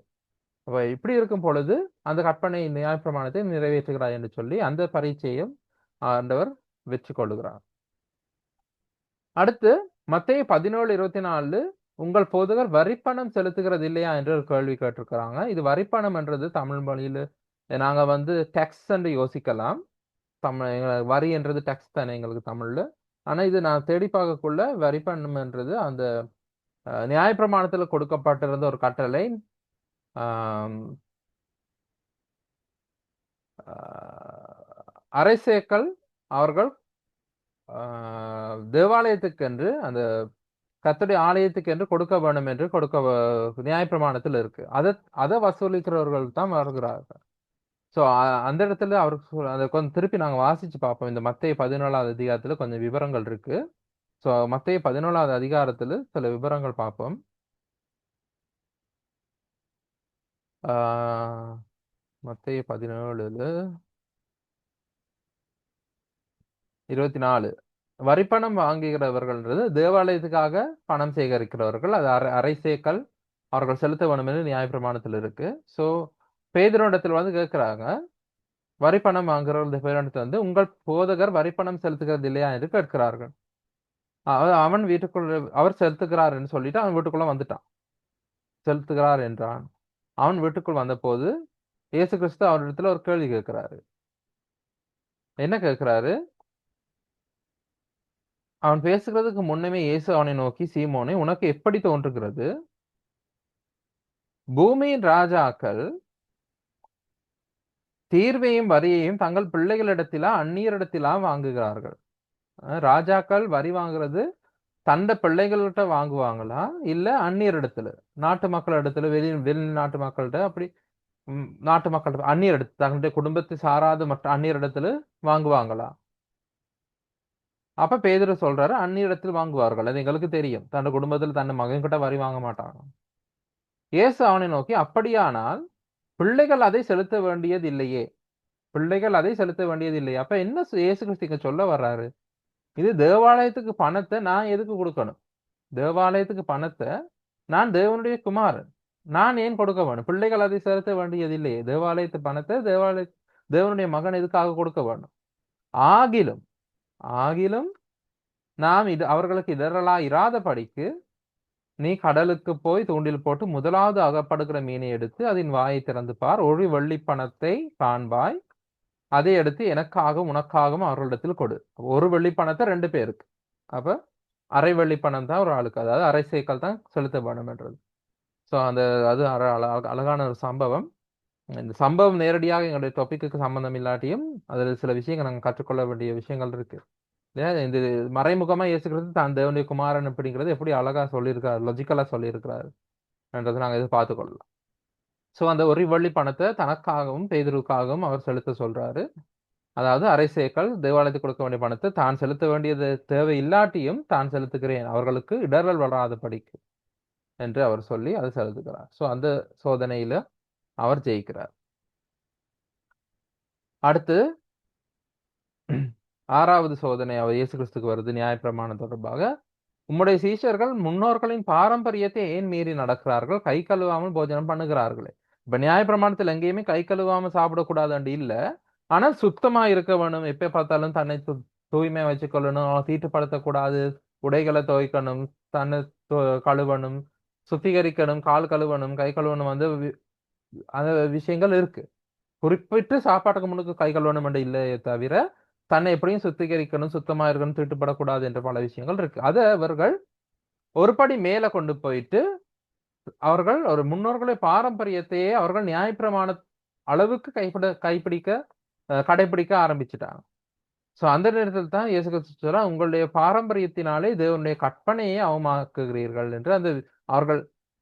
அப்ப இப்படி இருக்கும் பொழுது அந்த கற்பனை நியாயப்பிரமாணத்தை நிறைவேற்றுகிறார் என்று சொல்லி அந்த பரீட்சையும் ஆண்டவர் வெற்றி கொள்ளுகிறார். அடுத்து மத்தேயு 17:24 உங்கள் போதகர் வரிப்பணம் செலுத்துகிறது இல்லையா என்று ஒரு கேள்வி கேட்டிருக்கிறாங்க. இது வரிப்பணம் என்றது தமிழ் மொழியில நாங்க டேக்ஸ் என்று யோசிக்கலாம். வரி என்றது டேக்ஸ் தானே எங்களுக்கு தமிழ்ல. ஆனா இது நான் தேடி பார்க்கக்குள்ள வரிப்பணம் என்றது அந்த நியாயப்பிரமாணத்துல கொடுக்கப்பட்டிருந்த ஒரு கட்டளை. அரைசேக்கல் அவர்கள் தேவாலயத்துக்கென்று அந்த கர்த்தருடைய ஆலயத்துக்கு என்று கொடுக்க வேண்டும் என்று நியாயப்பிரமாணத்தில் இருக்கு. அதை வசூலிக்கிறவர்கள் தான் வருகிறார்கள். சோ அந்த இடத்துல அவருக்கு அதை கொஞ்சம் திருப்பி நாங்க வாசிச்சு பார்ப்போம். இந்த மத்தேயு 17வது அதிகாரத்துல கொஞ்சம் விவரங்கள் இருக்கு. சோ மத்தேயு 17வது அதிகாரத்துல சில விவரங்கள் பார்ப்போம். மத்தேயு 17:24 வரிப்பணம் வாங்குகிறவர்கள்ன்றது தேவாலயத்துக்காக பணம் சேகரிக்கிறவர்கள். அது அரைசேக்கல் அவர்கள் செலுத்த வேண்டும் என்று நியாயப்பிரமாணத்தில் இருக்கு. சோ பேதுருவிடத்தில் கேட்கிறாங்க, வரிப்பணம் வாங்குறவர்கள் பேரிடத்தில் உங்கள் போதகர் வரிப்பணம் செலுத்துகிறது இல்லையா என்று கேட்கிறார்கள். அவன் வீட்டுக்குள்ள அவர் செலுத்துகிறார் என்று சொல்லிட்டு அவன் வீட்டுக்குள்ள வந்துட்டான். செலுத்துகிறார் என்றான். அவன் வீட்டுக்குள் வந்த போது இயேசு கிறிஸ்து அவரிடத்துல ஒரு கேள்வி கேட்கிறாரு. என்ன கேட்கிறாரு? அவன் பேசுகிறதுக்கு முன்னமே இயேசு அவனை நோக்கி, சீமோனே, உனக்கு எப்படி தோன்றுகிறது? பூமியின் ராஜாக்கள் தீர்வையும் வரியையும் தங்கள் பிள்ளைகளிடத்திலா அந்நியரிடத்திலா வாங்குகிறார்கள்? ராஜாக்கள் வரி வாங்குறது தண்ட பிள்ளைகள்கிட்ட வாங்குவாங்களா இல்ல அந்நியரிடத்துல, நாட்டு மக்கள் இடத்துல, வெளிநாட்டு மக்கள்கிட்ட, அப்படி நாட்டு மக்கள் அந்நியர் இடத்துல, தங்களுடைய குடும்பத்தை சாராத மற்ற அந்நியர் இடத்துல வாங்குவாங்களா? அப்ப பேதுரு சொல்றாரு, அந்நியரிடத்தில் வாங்குவார்கள், அது எங்களுக்கு தெரியும். தன் குடும்பத்தில் தன் மகன் கிட்ட வரி வாங்க மாட்டாங்க. இயேசு அவனை நோக்கி, அப்படியானால் பிள்ளைகள் அதை செலுத்த வேண்டியது இல்லையே, பிள்ளைகள் அதை செலுத்த வேண்டியது இல்லையே. அப்ப என்ன இயேசு கிறிஸ்து சொல்ல வர்றாரு? இது தேவாலயத்துக்கு பணத்தை நான் எதுக்கு கொடுக்கணும்? தேவாலயத்துக்கு பணத்தை நான் தேவனுடைய குமாரன், நான் ஏன் கொடுக்க வேணும்? பிள்ளைகள் அதை செலுத்த வேண்டியது இல்லையே. தேவாலயத்து பணத்தை தேவனுடைய மகன் எதுக்காக கொடுக்க வேணும்? ஆகிலும் நாம் அவர்களுக்கு இடரலா இராதபடிக்கு நீ கடலுக்கு போய் தூண்டில் போட்டு முதலாவது அகப்படுகிற மீனை எடுத்து அதன் வாயை திறந்து பார், ஒரு வெள்ளி பணத்தை காண்பாய், அதை எடுத்து எனக்காகவும் உனக்காகவும் அவர்களிடத்தில் கொடு. ஒரு வெள்ளி பணத்தை 2 பேருக்கு. அப்ப அரை வெள்ளி பணம் தான் ஒரு ஆளுக்கு, அதாவது அரை சேக்கல் தான் செலுத்த வேணும் என்றது. ஸோ அது அழகான ஒரு சம்பவம். இந்த சம்பவம் நேரடியாக எங்களுடைய டாபிக்கு சம்பந்தம் இல்லாட்டியும் அதில் சில விஷயங்கள் நாங்கள் கற்றுக்கொள்ள வேண்டிய விஷயங்கள் இருக்கு. இந்த மறைமுகமா இயேசு கிறிஸ்து தான் தேவனுடைய குமாரன் அப்படிங்கிறது எப்படி அழகா சொல்லியிருக்காரு, லாஜிக்கலா சொல்லியிருக்கிறாரு என்றதை நாங்கள் இதை பார்த்துக்கொள்ளலாம். ஸோ அந்த ஒரு வெள்ளி பணத்தை தனக்காகவும் பேதுருவுக்காகவும் அவர் செலுத்த சொல்றாரு. அதாவது அரை சேக்கல் தேவாலயத்துக்கு கொடுக்க வேண்டிய பணத்தை தான் செலுத்த வேண்டியது தேவை இல்லாட்டியும் தான் செலுத்துகிறேன், அவர்களுக்கு இடரல் வராத படிக்கு. என்று அவர் சொல்லி அது செலுத்துகிறார். ஸோ அந்த சோதனையில அவர் ஜெயிக்கிறார். அடுத்து 6வது சோதனை அவர் இயேசு கிறிஸ்துக்கு வருது நியாயப்பிரமாணம் தொடர்பாக. உம்முடைய சீஷர்கள் முன்னோர்களின் பாரம்பரியத்தை ஏன் மீறி நடக்கிறார்கள்? கை கழுவாமல் போஜனம் பண்ணுகிறார்களே. இப்ப நியாயப்பிரமாணத்தில் எங்கேயுமே கை கழுவாம சாப்பிடக்கூடாது இல்ல. ஆனால் சுத்தமா இருக்க வேணும். எப்ப பார்த்தாலும் தன்னை தூய்மையா வச்சுக்கொள்ளணும், தீட்டுப்படுத்தக்கூடாது, உடைகளை துவைக்கணும், தன்னை கழுவணும், சுத்திகரிக்கணும், கால் கழுவணும், கை கழுவணும், அந்த அந்த விஷயங்கள் இருக்கு. குறிப்பிட்டு சாப்பாட்டுக்கு முன்னுக்கு கை கழுவணும் என்று இல்லையே தவிர தன்னை எப்படியும் சுத்திகரிக்கணும், சுத்தமா இருக்கணும், தீட்டுப்படக்கூடாது என்ற பல விஷயங்கள் இருக்கு. அதை அவர்கள் ஒரு படி மேல கொண்டு போயிட்டு அவர்கள் ஒரு முன்னோர்களுடைய பாரம்பரியத்தையே அவர்கள் நியாயப்பிரமாண அளவுக்கு கடைபிடிக்க ஆரம்பிச்சுட்டாங்க. சோ அந்த நேரத்தில் தான் இயேசு கிறிஸ்து சொல்றார், உங்களுடைய பாரம்பரியத்தினாலே தேவனுடைய கற்பனையை அவமாக்குகிறீர்கள் என்று. அந்த அவர்கள்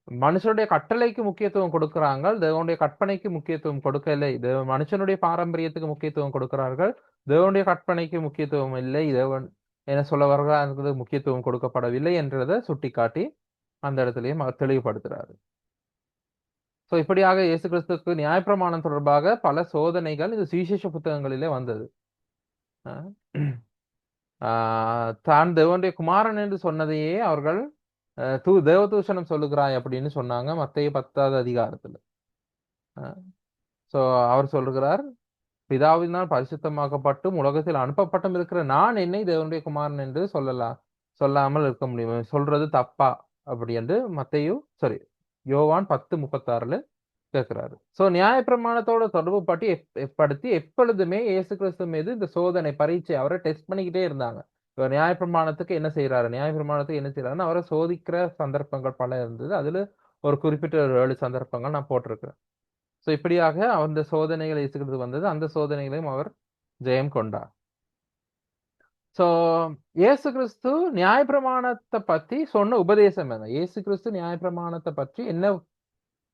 மனுஷனுடைய கட்டளைக்கு முக்கியத்துவம் கொடுக்கிறாங்க, தேவனுடைய கற்பனைக்கு முக்கியத்துவம் கொடுக்கவில்லை. மனுஷனுடைய பாரம்பரியத்துக்கு முக்கியத்துவம் கொடுக்கிறார்கள், தேவனுடைய கற்பனைக்கு முக்கியத்துவம் இல்லை. தேவன் என்ன சொல்ல வருகிறார் முக்கியத்துவம் கொடுக்கப்படவில்லை என்றதை சுட்டிக்காட்டி அந்த இடத்துலயும் அவர் தெளிவுபடுத்துறாரு. சோ இப்படியாக இயேசு கிறிஸ்துக்கு நியாயப்பிரமாணம் தொடர்பாக பல சோதனைகள் இந்த சுவிசேஷ புத்தகங்களிலே வந்தது. தான் தேவனுடைய குமாரன் என்று சொன்னதையே அவர்கள் தேவதூஷணம் சொல்லுகிறாய் அப்படின்னு சொன்னாங்க மத்தேயு 10வது அதிகாரத்துல. சோ அவர் சொல்லுகிறார், பிதாவினால் பரிசுத்தமாக்கப்பட்டும் உலகத்தில் அனுப்பப்பட்டும் இருக்கிற நான் என்னை தேவனுடைய குமாரன் என்று சொல்லாமல் இருக்க முடியும், சொல்றது தப்பா அப்படி என்று யோவான் 10:36 கேட்கிறாரு. சோ நியாயப்பிரமாணத்தோட தொடர்பு படுத்தி எப்பொழுதுமே இயேசு கிறிஸ்து மீது இந்த சோதனை பரீட்சை அவரை டெஸ்ட் பண்ணிக்கிட்டே இருந்தாங்க. நியாயப்பிரமாணத்துக்கு என்ன செய்யறாருன்னு அவரை சோதிக்கிற சந்தர்ப்பங்கள் பல இருந்தது. அதுல ஒரு குறிப்பிட்ட 7 சந்தர்ப்பங்கள் நான் போட்டிருக்கிறேன். சோ இப்படியாக அந்த சோதனைகள் இயேசு கிறிஸ்து வந்தது. அந்த சோதனைகளையும் அவர் ஜெயம் கொண்டார். சோ இயேசு கிறிஸ்து நியாயப்பிரமாணத்தை பத்தி சொன்ன உபதேசம் என்ன? இயேசு கிறிஸ்து நியாயப்பிரமாணத்தை பற்றி என்ன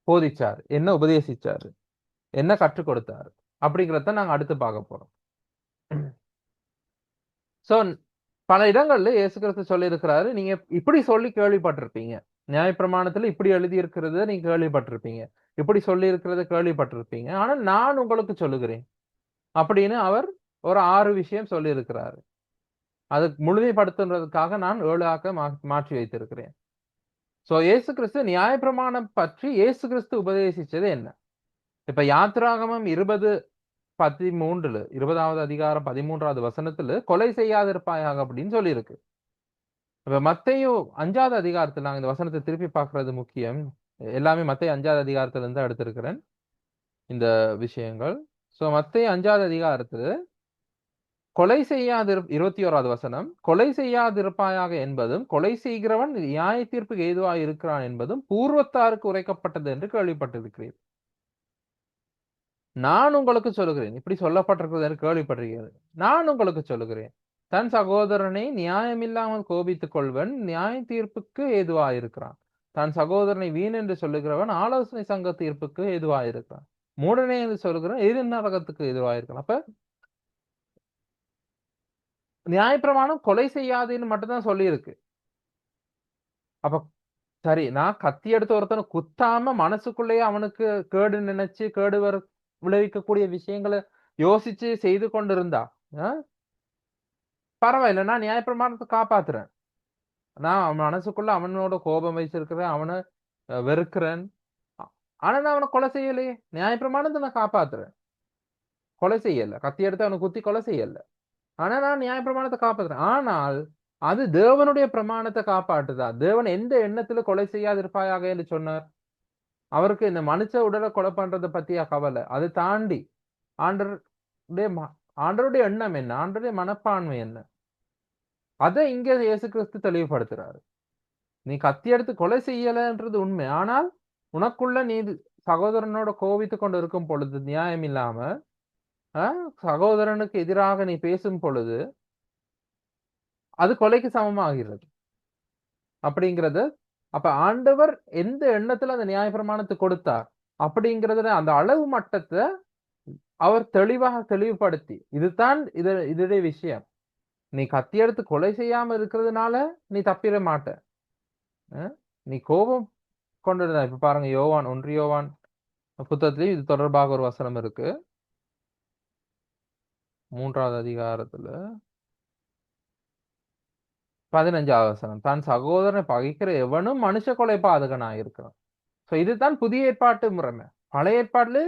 போதிச்சாரு, என்ன உபதேசிச்சாரு, என்ன கற்றுக் கொடுத்தாரு அப்படிங்கிறத நாங்க அடுத்து பார்க்க போறோம். சோ பல இடங்கள்ல இயேசு கிறிஸ்து சொல்லி இருக்கிறாரு, நீங்க இப்படி சொல்லி கேள்விப்பட்டிருப்பீங்க, நியாயப்பிரமாணத்துல இப்படி எழுதி இருக்கிறத நீங்க கேள்விப்பட்டிருப்பீங்க, இப்படி சொல்லி இருக்கிறத கேள்விப்பட்டிருப்பீங்க, ஆனா நான் உங்களுக்கு சொல்லுகிறேன் அப்படின்னு அவர் ஒரு 6 விஷயம் சொல்லி இருக்கிறாரு. அது முழுமைப்படுத்துறதுக்காக நான் 7 மாற்றி வைத்திருக்கிறேன். சோ இயேசு கிறிஸ்து நியாயப்பிரமாணம் பற்றி இயேசு கிறிஸ்து உபதேசிச்சது என்ன? இப்ப யாத்திராகமம் 20:13 அதிகாரம் 13வது வசனத்துல கொலை செய்யாதிருப்பாயாக அப்படின்னு சொல்லி இருக்கு. இப்ப மத்தேயு 5வது அதிகாரத்துல நாங்க இந்த வசனத்தை திருப்பி பார்க்கறது முக்கியம். எல்லாமே மத்தேயு 5வது அதிகாரத்துல இருந்து எடுத்திருக்கிறேன் இந்த விஷயங்கள். சோ மத்தேயு 5வது அதிகாரத்துல கொலை 21வது வசனம், கொலை செய்யாதிருப்பாயாக என்பதும் கொலை செய்கிறவன் நியாய தீர்ப்புக்கு ஏதுவாக இருக்கிறான் என்பதும் பூர்வத்தாருக்கு உரைக்கப்பட்டது என்று கேள்விப்பட்டிருக்கிறேன். நான் உங்களுக்கு சொல்லுகிறேன், இப்படி சொல்லப்பட்டிருக்கிறது என்று கேள்விப்பட்டிருக்கிறது. நான் உங்களுக்கு சொல்லுகிறேன், தன் சகோதரனை நியாயமில்லாமல் கோபித்துக் கொள்வன் நியாய தீர்ப்புக்கு ஏதுவாக இருக்கிறான். தன் சகோதரனை வீண் என்று சொல்லுகிறவன் ஆலோசனை சங்க தீர்ப்புக்கு ஏதுவாக இருக்கிறான். மூடனே என்று சொல்லுகிறவன் எதிர் நரகத்துக்கு எதிராக இருக்கிறான். அப்ப நியாயப்பிரமாணம் கொலை செய்யாதுன்னு மட்டும்தான் சொல்லி இருக்கு. அப்ப சரி, நான் கத்தி எடுத்து ஒருத்தனை குத்தாம மனசுக்குள்ளேயே அவனுக்கு கேடு நினைச்சு விளைவிக்கக்கூடிய விஷயங்களை யோசிச்சு செய்து கொண்டிருந்தா பரவாயில்ல, நான் நியாயப்பிரமாணத்தை காப்பாத்துறேன். நான் மனசுக்குள்ள அவனோட கோபம் வச்சிருக்கிறேன், அவனை வெறுக்கிறேன், ஆனா நான் அவனை கொலை செய்யலையே, நியாயப்பிரமாணத்தை நான் காப்பாத்துறேன். கொலை செய்யல, கத்தி எடுத்து அவனை குத்தி கொலை செய்யல, ஆனா நான் நியாயப்பிரமாணத்தை காப்பாத்துறேன். ஆனால் அது தேவனுடைய பிரமாணத்தை காப்பாற்றுதா? தேவன் எந்த எண்ணத்துல கொலை செய்யாதிருப்பாயாக என்று சொன்னார்? அவருக்கு இந்த மனுஷ உடலை கொலை பண்றதை பத்தியா கவலை? அதை தாண்டி ஆண்டருடைய எண்ணம் என்ன, ஆண்டருடைய மனப்பான்மை என்ன, அதை இங்க இயேசு கிறிஸ்து தெளிவுபடுத்துறாரு. நீ கத்தி எடுத்து கொலை செய்யலன்றது உண்மை, ஆனால் உனக்குள்ள நீ சகோதரனோட கோபித்து கொண்டு இருக்கும் பொழுது, நியாயம் இல்லாம சகோதரனுக்கு எதிராக நீ பேசும் பொழுது அது கொலைக்கு சமமாகிறது அப்படிங்கிறது. அப்ப ஆண்டவர் எந்த எண்ணத்துல அந்த நியாயப்பிரமாணத்தை கொடுத்தார் அப்படிங்கறத அந்த அளவு மட்டத்தை அவர் தெளிவுபடுத்தி, இதுதான் இதோடைய விஷயம், நீ கத்தி எடுத்து கொலை செய்யாம இருக்கிறதுனால நீ தப்பிட மாட்ட, நீ கோபம் கொண்டு இருந்தார். இப்ப பாருங்க, யோவான் 1 யோவான் புத்தகத்திலேயும் இது தொடர்பாக ஒரு வசனம் இருக்கு. 3வது அதிகாரத்துல 15வது வசனம். தான் சகோதரனை பகைக்கிற எவனும் மனுஷ கொலை பாதகனாயிருக்கிறான். சோ இதுதான் புதிய ஏற்பாட்டு முறைமை. பழைய ஏற்பாட்டுல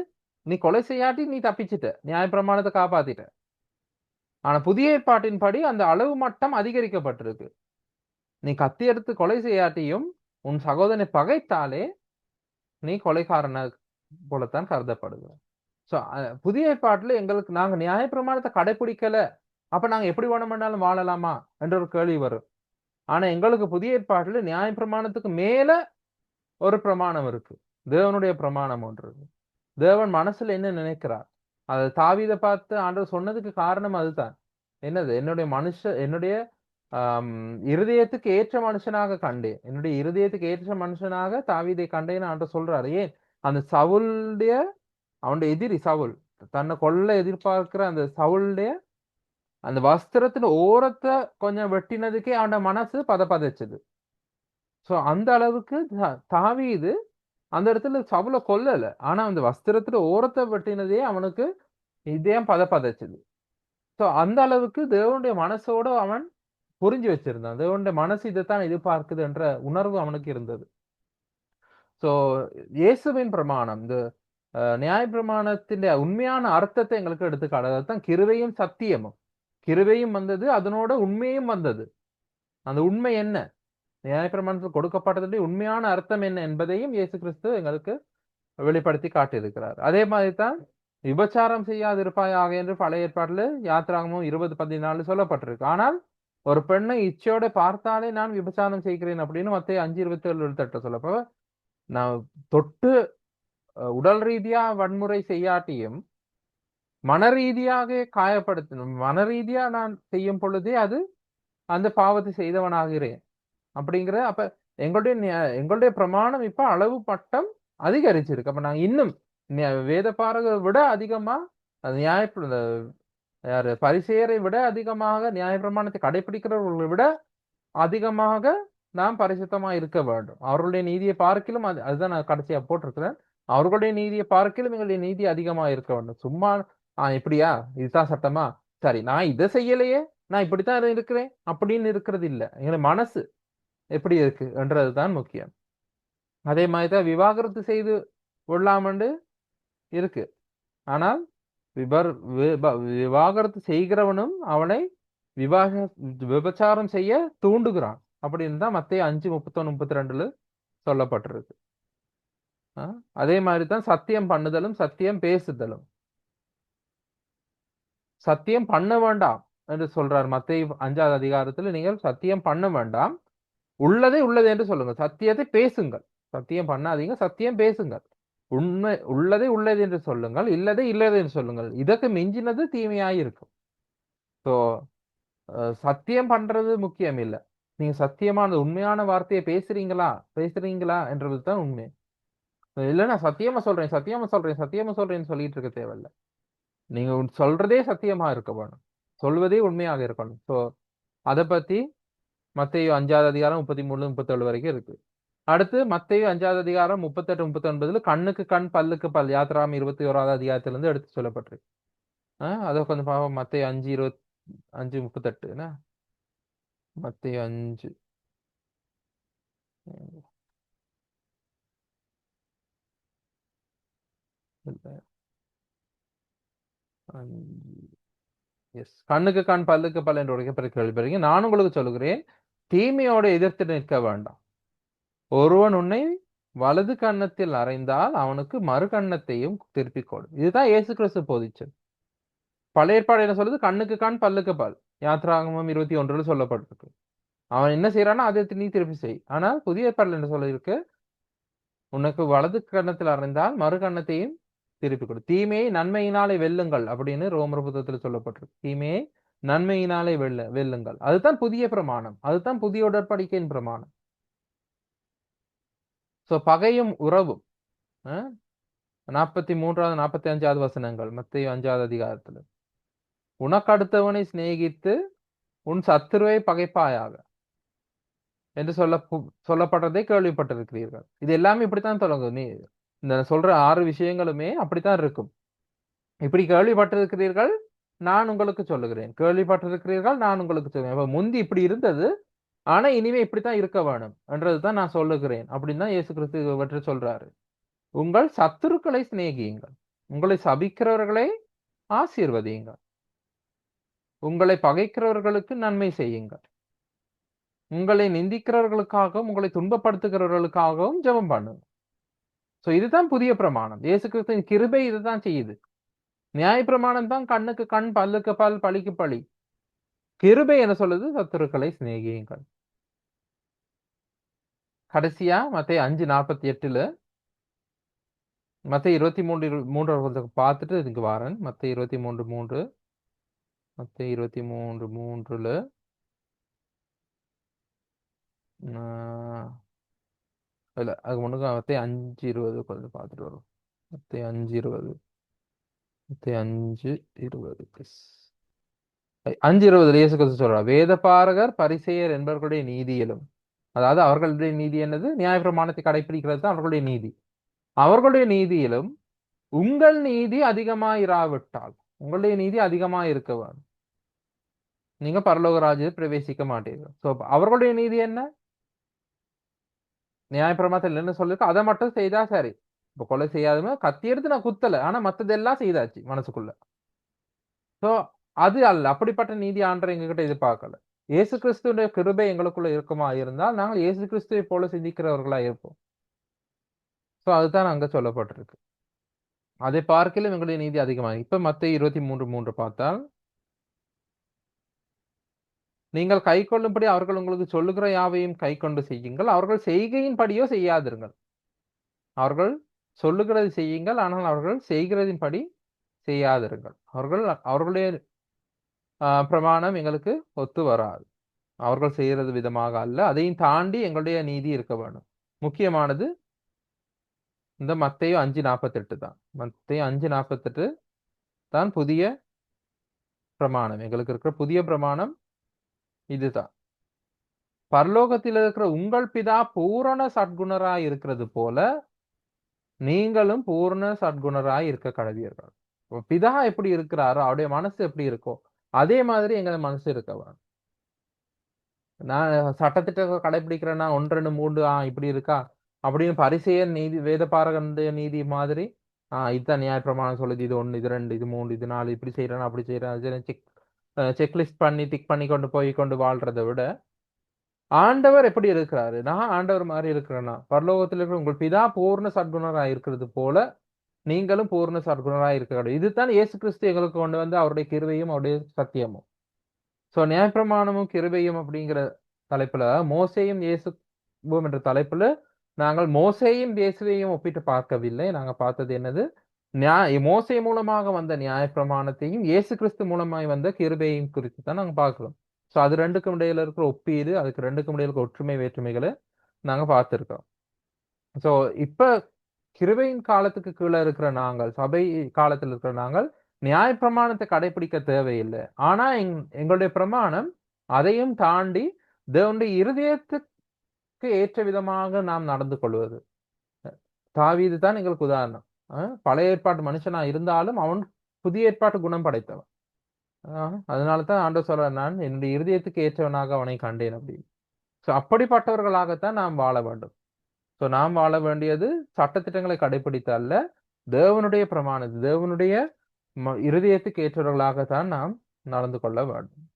நீ கொலை செய்யாட்டி நீ தப்பிச்சிட்ட, நியாயப்பிரமாணத்தை காப்பாத்திட்ட. ஆனா புதிய ஏற்பாட்டின் படி அந்த அளவு மட்டம் அதிகரிக்கப்பட்டிருக்கு. நீ கத்தி எடுத்து கொலை செய்யாட்டியும் உன் சகோதரனை பகைத்தாலே நீ கொலைகாரன போலத்தான் கருதப்படுது. சோ புதிய ஏற்பாட்டுல எங்களுக்கு நாங்க நியாயப்பிரமாணத்தை கடைபிடிக்கல, அப்ப நாங்க எப்படி வேணும்னாலும் வாழலாமா என்ற ஒரு கேள்வி வரும். ஆனா எங்களுக்கு புதிய ஏற்பாட்டுல நியாயப்பிரமாணத்துக்கு மேல ஒரு பிரமாணம் இருக்கு. தேவனுடைய பிரமாணம் ஒன்று இருக்கு. தேவன் மனசுல என்ன நினைக்கிறார், அது தாவீதை பார்த்து ஆண்டவர் சொன்னதுக்கு காரணம் அதுதான். என்னது? என்னுடைய இருதயத்துக்கு ஏற்ற மனுஷனாக கண்டேன், என்னுடைய இருதயத்துக்கு ஏற்ற மனுஷனாக தாவீதை கண்டேன்னு ஆண்டவர் சொல்றாரு. ஏன்? அந்த சவுளுடைய, அவனுடைய எதிரி சவுல், தன்னை கொல்ல எதிர்பார்க்கிற அந்த சவுளுடைய அந்த வஸ்திரத்தின் ஓரத்தை கொஞ்சம் வெட்டினதுக்கே அவனோட மனசு பதப்பதைச்சது. சோ அந்த அளவுக்கு தாவீது அந்த இடத்துல சவுல கொல்லல, ஆனா அந்த வஸ்திரத்துல ஓரத்தை வெட்டினதே அவனுக்கு இதயம் பதப்பதைச்சது. சோ அந்த அளவுக்கு தேவனுடைய மனசோட அவன் புரிஞ்சு வச்சிருந்தான். தேவனுடைய மனசு இதைத்தான் எதிர்பார்க்குது என்ற உணர்வு அவனுக்கு இருந்தது. சோ இயேசுவின் பிரமாணம், இந்த நியாயப்பிரமாணத்தின் உண்மையான அர்த்தத்தை எங்களுக்கு எடுத்துக்காட்டு. அதுதான் கிருபையும் சத்தியமும். கிருபையும் வந்தது, அதனோட உண்மையும் வந்தது. அந்த உண்மை என்ன, நியாயப்பிரமாணத்தில் கொடுக்கப்பட்டதுடைய உண்மையான அர்த்தம் என்ன என்பதையும் இயேசு கிறிஸ்து எங்களுக்கு வெளிப்படுத்தி காட்டியிருக்கிறார். அதே மாதிரி தான் விபச்சாரம் செய்யாதிருப்பாயாக என்று பழைய ஏற்பாட்டில் யாத்திராகமும் 20:14 சொல்லப்பட்டிருக்கு. ஆனால் ஒரு பெண்ணை இச்சையோட பார்த்தாலே நான் விபச்சாரம் செய்கிறேன் அப்படின்னு மத்தேயு 5:27 சொல்லப்போ, நான் தொட்டு உடல் ரீதியா வன்முறை செய்யாட்டியும் மன ரீதியாக காயப்படுத்தணும், மன ரீதியா நான் செய்யும் பொழுதே அது அந்த பாவத்தை செய்தவனாகிறேன் அப்படிங்கிற. அப்ப எங்களுடைய பிரமாணம் இப்ப அளவு மட்டம் அதிகரிச்சிருக்கு. அப்ப நாங்க இன்னும் வேத பாரகரை விட அதிகமா யாரு பரிசேயரை விட அதிகமாக நியாயப்பிரமாணத்தை கடைபிடிக்கிறவர்களை விட அதிகமாக நாம் பரிசுத்தமா இருக்க வேண்டும். அவர்களுடைய நீதியை பார்க்கிலும் அதுதான் நான் கடைசியா போட்டிருக்கிறேன். அவர்களுடைய நீதியை பார்க்கிலும் எங்களுடைய நீதி அதிகமா இருக்க வேண்டும். சும்மா இப்படியா, இதுதான் சட்டமா, சரி நான் இதை செய்யலையே, நான் இப்படித்தான் இருக்கிறேன் அப்படின்னு இருக்கிறது இல்லை. எங்களுடைய மனசு எப்படி இருக்கு என்றதுதான் முக்கியம். அதே மாதிரிதான் விவாகரத்து செய்து கொள்ளாமண்டு இருக்கு. ஆனால் விவாகரத்து செய்கிறவனும் அவனை விபச்சாரம் செய்ய தூண்டுகிறான் அப்படின்னு தான் மத்தேயு 5:31-32 சொல்லப்பட்டிருக்கு. அதே மாதிரிதான் சத்தியம் பண்ணுதலும் சத்தியம் பேசுதலும். சத்தியம் பண்ண வேண்டாம் என்று சொல்றார் மத்தேயு 5வது அதிகாரத்துல. நீங்கள் சத்தியம் பண்ண வேண்டாம், உள்ளதை உள்ளது என்று சொல்லுங்க, சத்தியத்தை பேசுங்கள். சத்தியம் பண்ணாதீங்க, சத்தியம் பேசுங்கள். உண்மை உள்ளதை உள்ளது என்று சொல்லுங்கள், இல்லதை இல்லது என்று சொல்லுங்கள். இதற்கு மிஞ்சினது தீமையாய் இருக்கும். ஸோ சத்தியம் பண்றது முக்கியம் இல்லை, நீங்க சத்தியமான உண்மையான வார்த்தையை பேசுறீங்களா என்றது தான் உண்மை. இல்லைன்னா சத்தியமா சொல்றேன் சொல்றேன்னு சொல்லிட்டு இருக்க தேவையில்லை. நீங்க சொல்றதே சத்தியமா இருக்க வேணும், சொல்வதே உண்மையாக இருக்கணும். ஸோ அதை பத்தி மத்தேயு 5வது அதிகாரம் 33-37 வரைக்கும் இருக்கு. அடுத்து மத்தேயு 5வது அதிகாரம் 38-39 கண்ணுக்கு கண் பல்லுக்கு பல், யாத்திராகமம் 21வது அதிகாரத்திலிருந்து எடுத்து சொல்லப்பட்டிருக்கு. அதை கொஞ்சம் பாவம். மத்தேயு 5:38 மத்தேயு 5 கண்ணுக்கு கண் பல்லுக்கு பல் என்று உரைக்கப்பட்ட கேள்விப்படுறீங்க. நான் உங்களுக்கு சொல்லுகிறேன், தீமையோட எதிர்த்து நிற்க வேண்டாம். ஒருவன் உன்னை வலது கன்னத்தில் அறைந்தால் அவனுக்கு மறு கன்னத்தையும் திருப்பிக் கொடு. இதுதான் இயேசு கிறிஸ்து போதிச்சது. பழைய ஏற்பாடு என்ன சொல்லுது? கண்ணுக்கு கண் பல்லுக்கு பல், யாத்திராகமம் 21 சொல்லப்பட்டிருக்கு. அவன் என்ன செய்யறான்னா அதை நீ திருப்பி செய். ஆனால் புதிய ஏற்பாடுல என்ன சொல்லிருக்கு? உனக்கு வலது கன்னத்தில் அறைந்தால் மறு கன்னத்தையும் திருப்பி கொடு. தீமையை நன்மையினாலே வெல்லுங்கள் அப்படின்னு ரோமர் புத்தகத்தில் சொல்லப்பட்டிருக்கு. தீமையை நன்மையினாலே வெல்லுங்கள். அதுதான் புதிய பிரமாணம், அதுதான் புதிய உடன்படிக்கையின் பிரமாணம். சோ பகையும் உறவும் 43வது 45வது வசனங்கள் மத்தேயு 5வது அதிகாரத்துல. உனக்கு அடுத்தவனை சிநேகித்து உன் சத்துருவை பகைப்பாயாக. என்று சொல்லப்படுறதை கேள்விப்பட்டிருக்கிறீர்கள். இது எல்லாமே இப்படித்தான் தொடங்கும். இந்த சொல்ற 6 விஷயங்களுமே அப்படித்தான் இருக்கும். இப்படி கேள்விப்பட்டிருக்கிறீர்கள், நான் உங்களுக்கு சொல்லுகிறேன். கேள்விப்பட்டிருக்கிறீர்கள், நான் உங்களுக்கு சொல்லுகிறேன். அப்ப முந்தி இப்படி இருந்தது, ஆனா இனிமே இப்படித்தான் இருக்க வேணும் என்றதுதான் நான் சொல்லுகிறேன் அப்படின்னு தான் இயேசு கிறிஸ்து இவற்றை சொல்றாரு. உங்கள் சத்துருக்களை சிநேகியுங்கள், உங்களை சபிக்கிறவர்களை ஆசீர்வதியுங்கள், உங்களை பகைக்கிறவர்களுக்கு நன்மை செய்யுங்கள், உங்களை நிந்திக்கிறவர்களுக்காகவும் உங்களை துன்பப்படுத்துகிறவர்களுக்காகவும் ஜெபம் பண்ணுங்க. சோ இதுதான் புதிய பிரமாணம். இயேசு கிறிஸ்துவின் கிருபை இதுதான் செய்யுது. நியாயப்பிரமாணம் தான் கண்ணுக்கு கண், பல்லுக்கு பல், பழிக்கு பழி. கிருபை என்ன சொல்லுது? சத்துருக்களை சிநேகியுங்கள். கடைசியா மத்தேயு 5:48 மத்தேயு 23:3 பார்த்துட்டு இதுக்கு வாரேன். மத்தேயு 23:3 மத்தேயு 23:3 இல்ல அது முன்னுக்கு மத்தேயு 5:20 கொஞ்சம் பார்த்துட்டு வரும். மத்தேயு 5:20 மத்தேயு 5:20 ப்ளீஸ். 5:20 இயேசு கிறிஸ்து சொல்றார், வேதபாரகர் பரிசேயர் என்பவர்களுடைய நீதியிலும், அதாவது அவர்களுடைய நீதி என்னது? நியாயப்பிரமாணத்தை கடைபிடிக்கிறது தான் அவர்களுடைய நீதி. அவர்களுடைய நீதியிலும் உங்கள் நீதி அதிகமாயிராவிட்டால், உங்களுடைய நீதி அதிகமா இருக்க வேண்டும், நீங்க பரலோக ராஜ்யத்தில் பிரவேசிக்க மாட்டீர்கள். சோ அவர்களுடைய நீதி என்ன? நியாயப்பிரமாணத்தில் என்ன சொல்லிருக்கு அதை மட்டும் செய்தா சரி. இப்ப கொலை செய்யாதுன்னு கத்தி எடுத்து நான் குத்தல, ஆனா மத்ததெல்லாம் செய்தாச்சு மனசுக்குள்ள. சோ அது அல்ல, அப்படிப்பட்ட நீதி ஆண்டவர் எங்ககிட்ட எதிர்பார்க்கல. இயேசு கிறிஸ்துடைய கிருபை எங்களுக்குள்ள இருக்குமா இருந்தால் நாங்கள் இயேசு கிறிஸ்துவை போல சிந்திக்கிறவர்களா இருப்போம். சோ அதுதான் அங்க சொல்லப்பட்டிருக்கு. அதை பார்க்கலும் எங்களுடைய நீதி அதிகமாக. இப்ப மத்தேயு 23:3 பார்த்தால், நீங்கள் கை கொள்ளும்படி அவர்கள் உங்களுக்கு சொல்லுகிற யாவையும் கை கொண்டு செய்யுங்கள், அவர்கள் செய்கையின்படியோ செய்யாதிருங்கள். அவர்கள் சொல்லுகிறது செய்யுங்கள், ஆனால் அவர்கள் செய்கிறதின்படி செய்யாதிருங்கள். அவர்களுடைய பிரமாணம் எங்களுக்கு ஒத்து வராது. அவர்கள் செய்யறது விதமாக அல்ல, அதையும் தாண்டி எங்களுடைய நீதி இருக்க வேண்டும். முக்கியமானது இந்த மத்தேயு 5:48 தான். மத்தேயு 5:48 தான் புதிய பிரமாணம். எங்களுக்கு இருக்கிற புதிய பிரமாணம் இதுதான். பரலோகத்தில் இருக்கிற உங்கள் பிதா பூரண சத்குணராய் இருக்கிறது போல நீங்களும் பூர்ண சத்குணராய் இருக்க கடவீர்கள். பிதா எப்படி இருக்கிறாரோ அவருடைய மனசு எப்படி இருக்கோ அதே மாதிரி எங்க மனசு இருக்க வேணும். நான் சட்டத்திட்ட கடைபிடிக்கிறேன்னா 1 2 3 இப்படி இருக்கா அப்படின்னு பரிசேயர் நீதி வேதபாரகனுடைய நீதி மாதிரி இதுதான் நியாயப்பிரமாணம் சொல்லுது, இது 1 இது 2 இது 3 இது 4 இப்படி செய்யறேன் அப்படி செய்யறேன் செக்லிஸ்ட் பண்ணி டிக் பண்ணி கொண்டு போய் கொண்டு வாழ்றதை விட ஆண்டவர் எப்படி இருக்கிறாரு, நான் ஆண்டவர் மாதிரி இருக்கிறேன்னா பரலோகத்தில் இருக்கிற உங்கள் பிதா பூர்ண சத்குணராய் இருக்கிறது போல நீங்களும் பூர்ண சத்குணராய் இருக்க வேண்டும். இதுதான் இயேசு கிறிஸ்து எங்களுக்கு கொண்டு வந்து அவருடைய கிருபையும் அவருடைய சத்தியமும். சோ நியாயப்பிரமாணமும் கிருபையும் அப்படிங்கிற தலைப்புல மோசேயும் இயேசுவும் என்ற தலைப்புல நாங்கள் மோசேயும் இயேசுவையும் ஒப்பிட்டு பார்க்கவில்லை. நாங்க பார்த்தது என்னது? மோசே மூலமாக வந்த நியாயப்பிரமாணத்தையும் இயேசு கிறிஸ்து மூலமாய் வந்த கிருபையும் குறித்து தான் நாங்க பார்க்கிறோம். சோ அது ரெண்டுக்கும் இடையில இருக்கிற ஒப்பீடு, அதுக்கு ரெண்டுக்கும் இடையில இருக்கிற ஒற்றுமை வேற்றுமைகளை நாங்க பார்த்திருக்கோம். சோ இப்ப கிருபையின் காலத்துக்கு கீழே இருக்கிற நாங்கள், சபை காலத்தில் இருக்கிற நாங்கள் நியாயப்பிரமாணத்தை கடைபிடிக்க தேவையில்லை. ஆனா எங்களுடைய பிரமாணம் அதையும் தாண்டி தேவனுடைய இருதயத்துக்கு ஏற்ற விதமாக நாம் நடந்து கொள்வது. தாவீது தான் எங்களுக்கு உதாரணம். பழைய ஏற்பாட்டு மனுஷனா இருந்தாலும் அவன் புதிய ஏற்பாட்டு குணம் படைத்தவன். அதனாலதான் ஆண்டவர் சொல்றார், நான் என்னுடைய இருதயத்துக்கு ஏற்றவனாக அவனை கண்டேன் அப்படின்னு. சோ அப்படிப்பட்டவர்களாகத்தான் நாம் வாழ வேண்டும். சோ நாம் வாழ வேண்டியது சட்டத்திட்டங்களை கடைபிடித்த அல்ல, தேவனுடைய பிரமாணம், தேவனுடைய இருதயத்துக்கு ஏற்றவர்களாகத்தான் நாம் நடந்து கொள்ள வேண்டும்.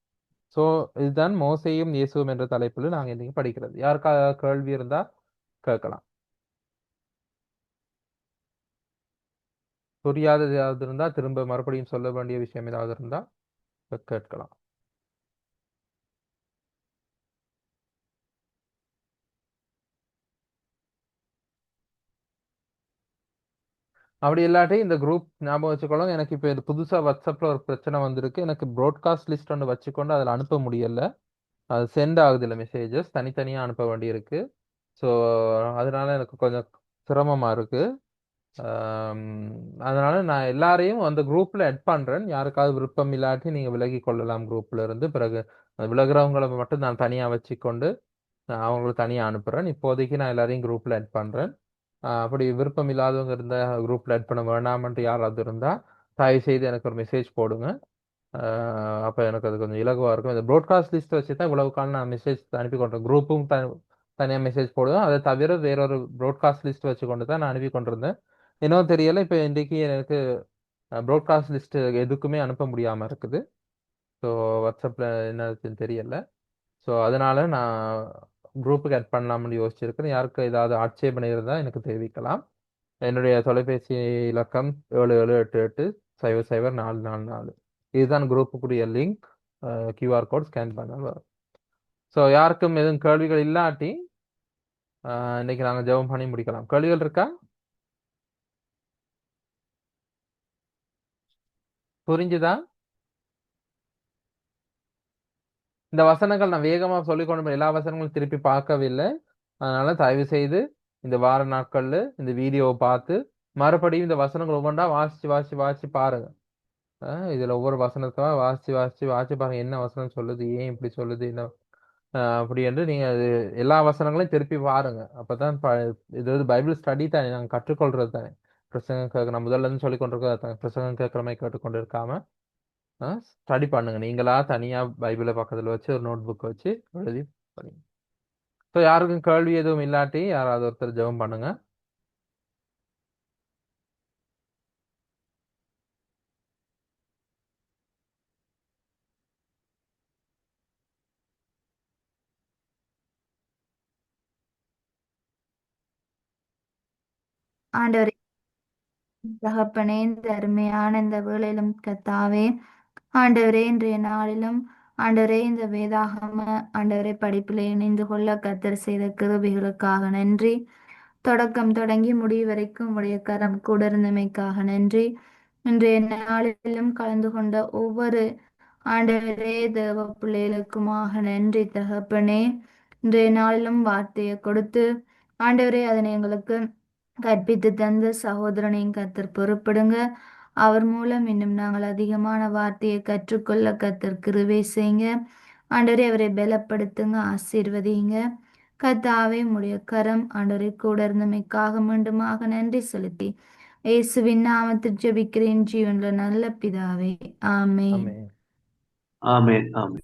சோ இதுதான் மோசேயும் இயேசுவும் என்ற தலைப்புல நாங்க இன்னைக்கு படிக்கிறது. யாருக்காக கேள்வி இருந்தா கேட்கலாம். புரியாதது ஏதாவது இருந்தா திரும்ப மறுபடியும் சொல்ல வேண்டிய விஷயம் ஏதாவது இருந்தா கேட்கலாம். அப்படி இல்லாட்டி இந்த குரூப் ஞாபகம் வச்சுக்கொள்ளும். எனக்கு இப்போ இது புதுசா வாட்ஸ்அப்ல ஒரு பிரச்சனை வந்திருக்கு. எனக்கு ப்ராட்காஸ்ட் லிஸ்ட் ஒன்று வச்சுக்கொண்டு அதில் அனுப்ப முடியல. அது சென்ட் ஆகுது இல்லை, மெசேஜஸ் தனித்தனியா அனுப்ப வேண்டியிருக்கு. ஸோ அதனால எனக்கு கொஞ்சம் சிரமமா இருக்கு. அதனால நான் எல்லாரையும் அந்த குரூப்ல ஆட் பண்றேன். யாருக்காவது விருப்பம் இல்லாட்டி நீங்க விலகி கொள்ளலாம் குரூப்ல இருந்து. பிறகு விலகுறவங்களை மட்டும் நான் தனியா வச்சுக்கொண்டு நான் அவங்களுக்கு தனியாக அனுப்புகிறேன். இப்போதைக்கு நான் எல்லாரையும் குரூப்பில் ஆட் பண்ணுறேன். அப்படி விருப்பம் இல்லாதவங்க இருந்தால் குரூப்பில் ஆட் பண்ண வேணாமன்ட்டு யாராவது இருந்தால் தயவு செய்து எனக்கு ஒரு மெசேஜ் போடுங்க. அப்போ எனக்கு அது கொஞ்சம் இலகுவாக இருக்கும். இந்த ப்ராட்காஸ்ட் லிஸ்ட் வச்சு தான் இவ்வளவு காலம் நான் மெசேஜ் அனுப்பி கொண்டேன். குரூப்பும் தனியாக மெசேஜ் போடுவேன். அதை தவிர வேறொரு ப்ராட்காஸ்ட் லிஸ்ட் வச்சு கொண்டு தான் நான் அனுப்பி கொண்டிருந்தேன். இன்னும் தெரியலை, இப்போ இன்றைக்கு எனக்கு ப்ராட்காஸ்ட் லிஸ்ட் எதுக்குமே அனுப்ப முடியாமல் இருக்குது. ஸோ வாட்ஸ்அப்பில் என்னதுன்னு தெரியல. ஸோ அதனால நான் குரூப்புக்கு ஆட் பண்ணலாம்னு யோசிச்சிருக்கிறேன். யாருக்கு ஏதாவது ஆட்சேபனை இருந்தால் எனக்கு தெரிவிக்கலாம். என்னுடைய தொலைபேசி இலக்கம் 7788 000444. இதுதான் குரூப்புக்குரிய லிங்க். கியூஆர் கோட் ஸ்கேன் பண்ண வரும். ஸோ யாருக்கும் எதுவும் கேள்விகள் இல்லாட்டி இன்னைக்கு நாங்கள் ஜெபம் பண்ணி முடிக்கலாம். கேள்விகள் இருக்கா? புரிஞ்சுதா? இந்த வசனங்கள் நான் வேகமா சொல்லிக் கொண்டு எல்லா வசனங்களும் திருப்பி பார்க்கவில்லை. அதனால தயவு செய்து இந்த வார நாட்கள்ல இந்த வீடியோவை பார்த்து மறுபடியும் இந்த வசனங்கள் ஒவ்வொன்றா வாசிச்சு வாசிச்சு வாசிச்சு பாருங்க. இதுல ஒவ்வொரு வசனத்தா வாசிச்சு வாசிச்சு வாசிச்சு பாருங்க. என்ன வசனம் சொல்லுது, ஏன் இப்படி சொல்லுது, என்ன அப்படி என்று நீங்க அது எல்லா வசனங்களையும் திருப்பி பாருங்க. அப்பதான் இது வந்து பைபிள் ஸ்டடி தானே, நாங்க கற்றுக்கொள்றது தானே. பிரசங்கம் கேட்க நான் முதல்ல இருந்து சொல்லி கொண்டிருக்கிறது தானே. பிரசங்கம் கேட்கிற மாதிரி கேட்டுக்கொண்டு இருக்காம ஸ்டடி பண்ணுங்க. நீங்களா தனியா பைபிளை பக்கத்துல வச்சு ஒரு நோட் புக் வச்சு எழுதி படிங்க. ஸோ யாருக்கும் கேள்வி எதுவும் இல்லாட்டி யாராவது ஒருத்தர் ஜெபம் பண்ணுங்க. ஆண்டவரே, தகப்பனே, இந்த அருமையான இந்த வேளையிலும் கத்தாவே, ஆண்டவரே, இன்றைய நாளிலும் ஆண்டவரே, இந்த வேதாகம ஆண்டவரே படிப்பிலே இணைந்து கொள்ள கத்தர் செய்த கிருபைகளுக்காக நன்றி. தொடக்கம் தொடங்கி முடிவு வரைக்கும் உடைய கரம் கூட இருந்தமைக்காக நன்றி. இன்றைய நாளிலும் கலந்து கொண்ட ஒவ்வொரு ஆண்டவரே தேவ பிள்ளைகளுக்குமாக நன்றி தகப்பனே. இன்றைய நாளிலும் வார்த்தையை கொடுத்து ஆண்டவரே அதனை எங்களுக்கு கற்பித்து தந்த சகோதரனையும் கத்தர் பொறுப்படுங்க. அவர் மூலம் இன்னும் நாங்கள் அதிகமான வார்த்தையை கற்றுக்கொள்ள கத்தர் கிருபை செய்யுங்க. ஆண்டவரே அவரை பலப்படுத்துங்க, ஆசீர்வதிங்க. கத்தாவே உம்முடைய கரம் ஆண்டவரை கூட இருந்தமைக்காக மீண்டுமாக நன்றி செலுத்தி இயேசுவின் நாமத்தில் ஜெபிக்கிறேன் ஜீவனுள்ள நல்ல பிதாவே, ஆமென். ஆமென். ஆமென் ஆமென்.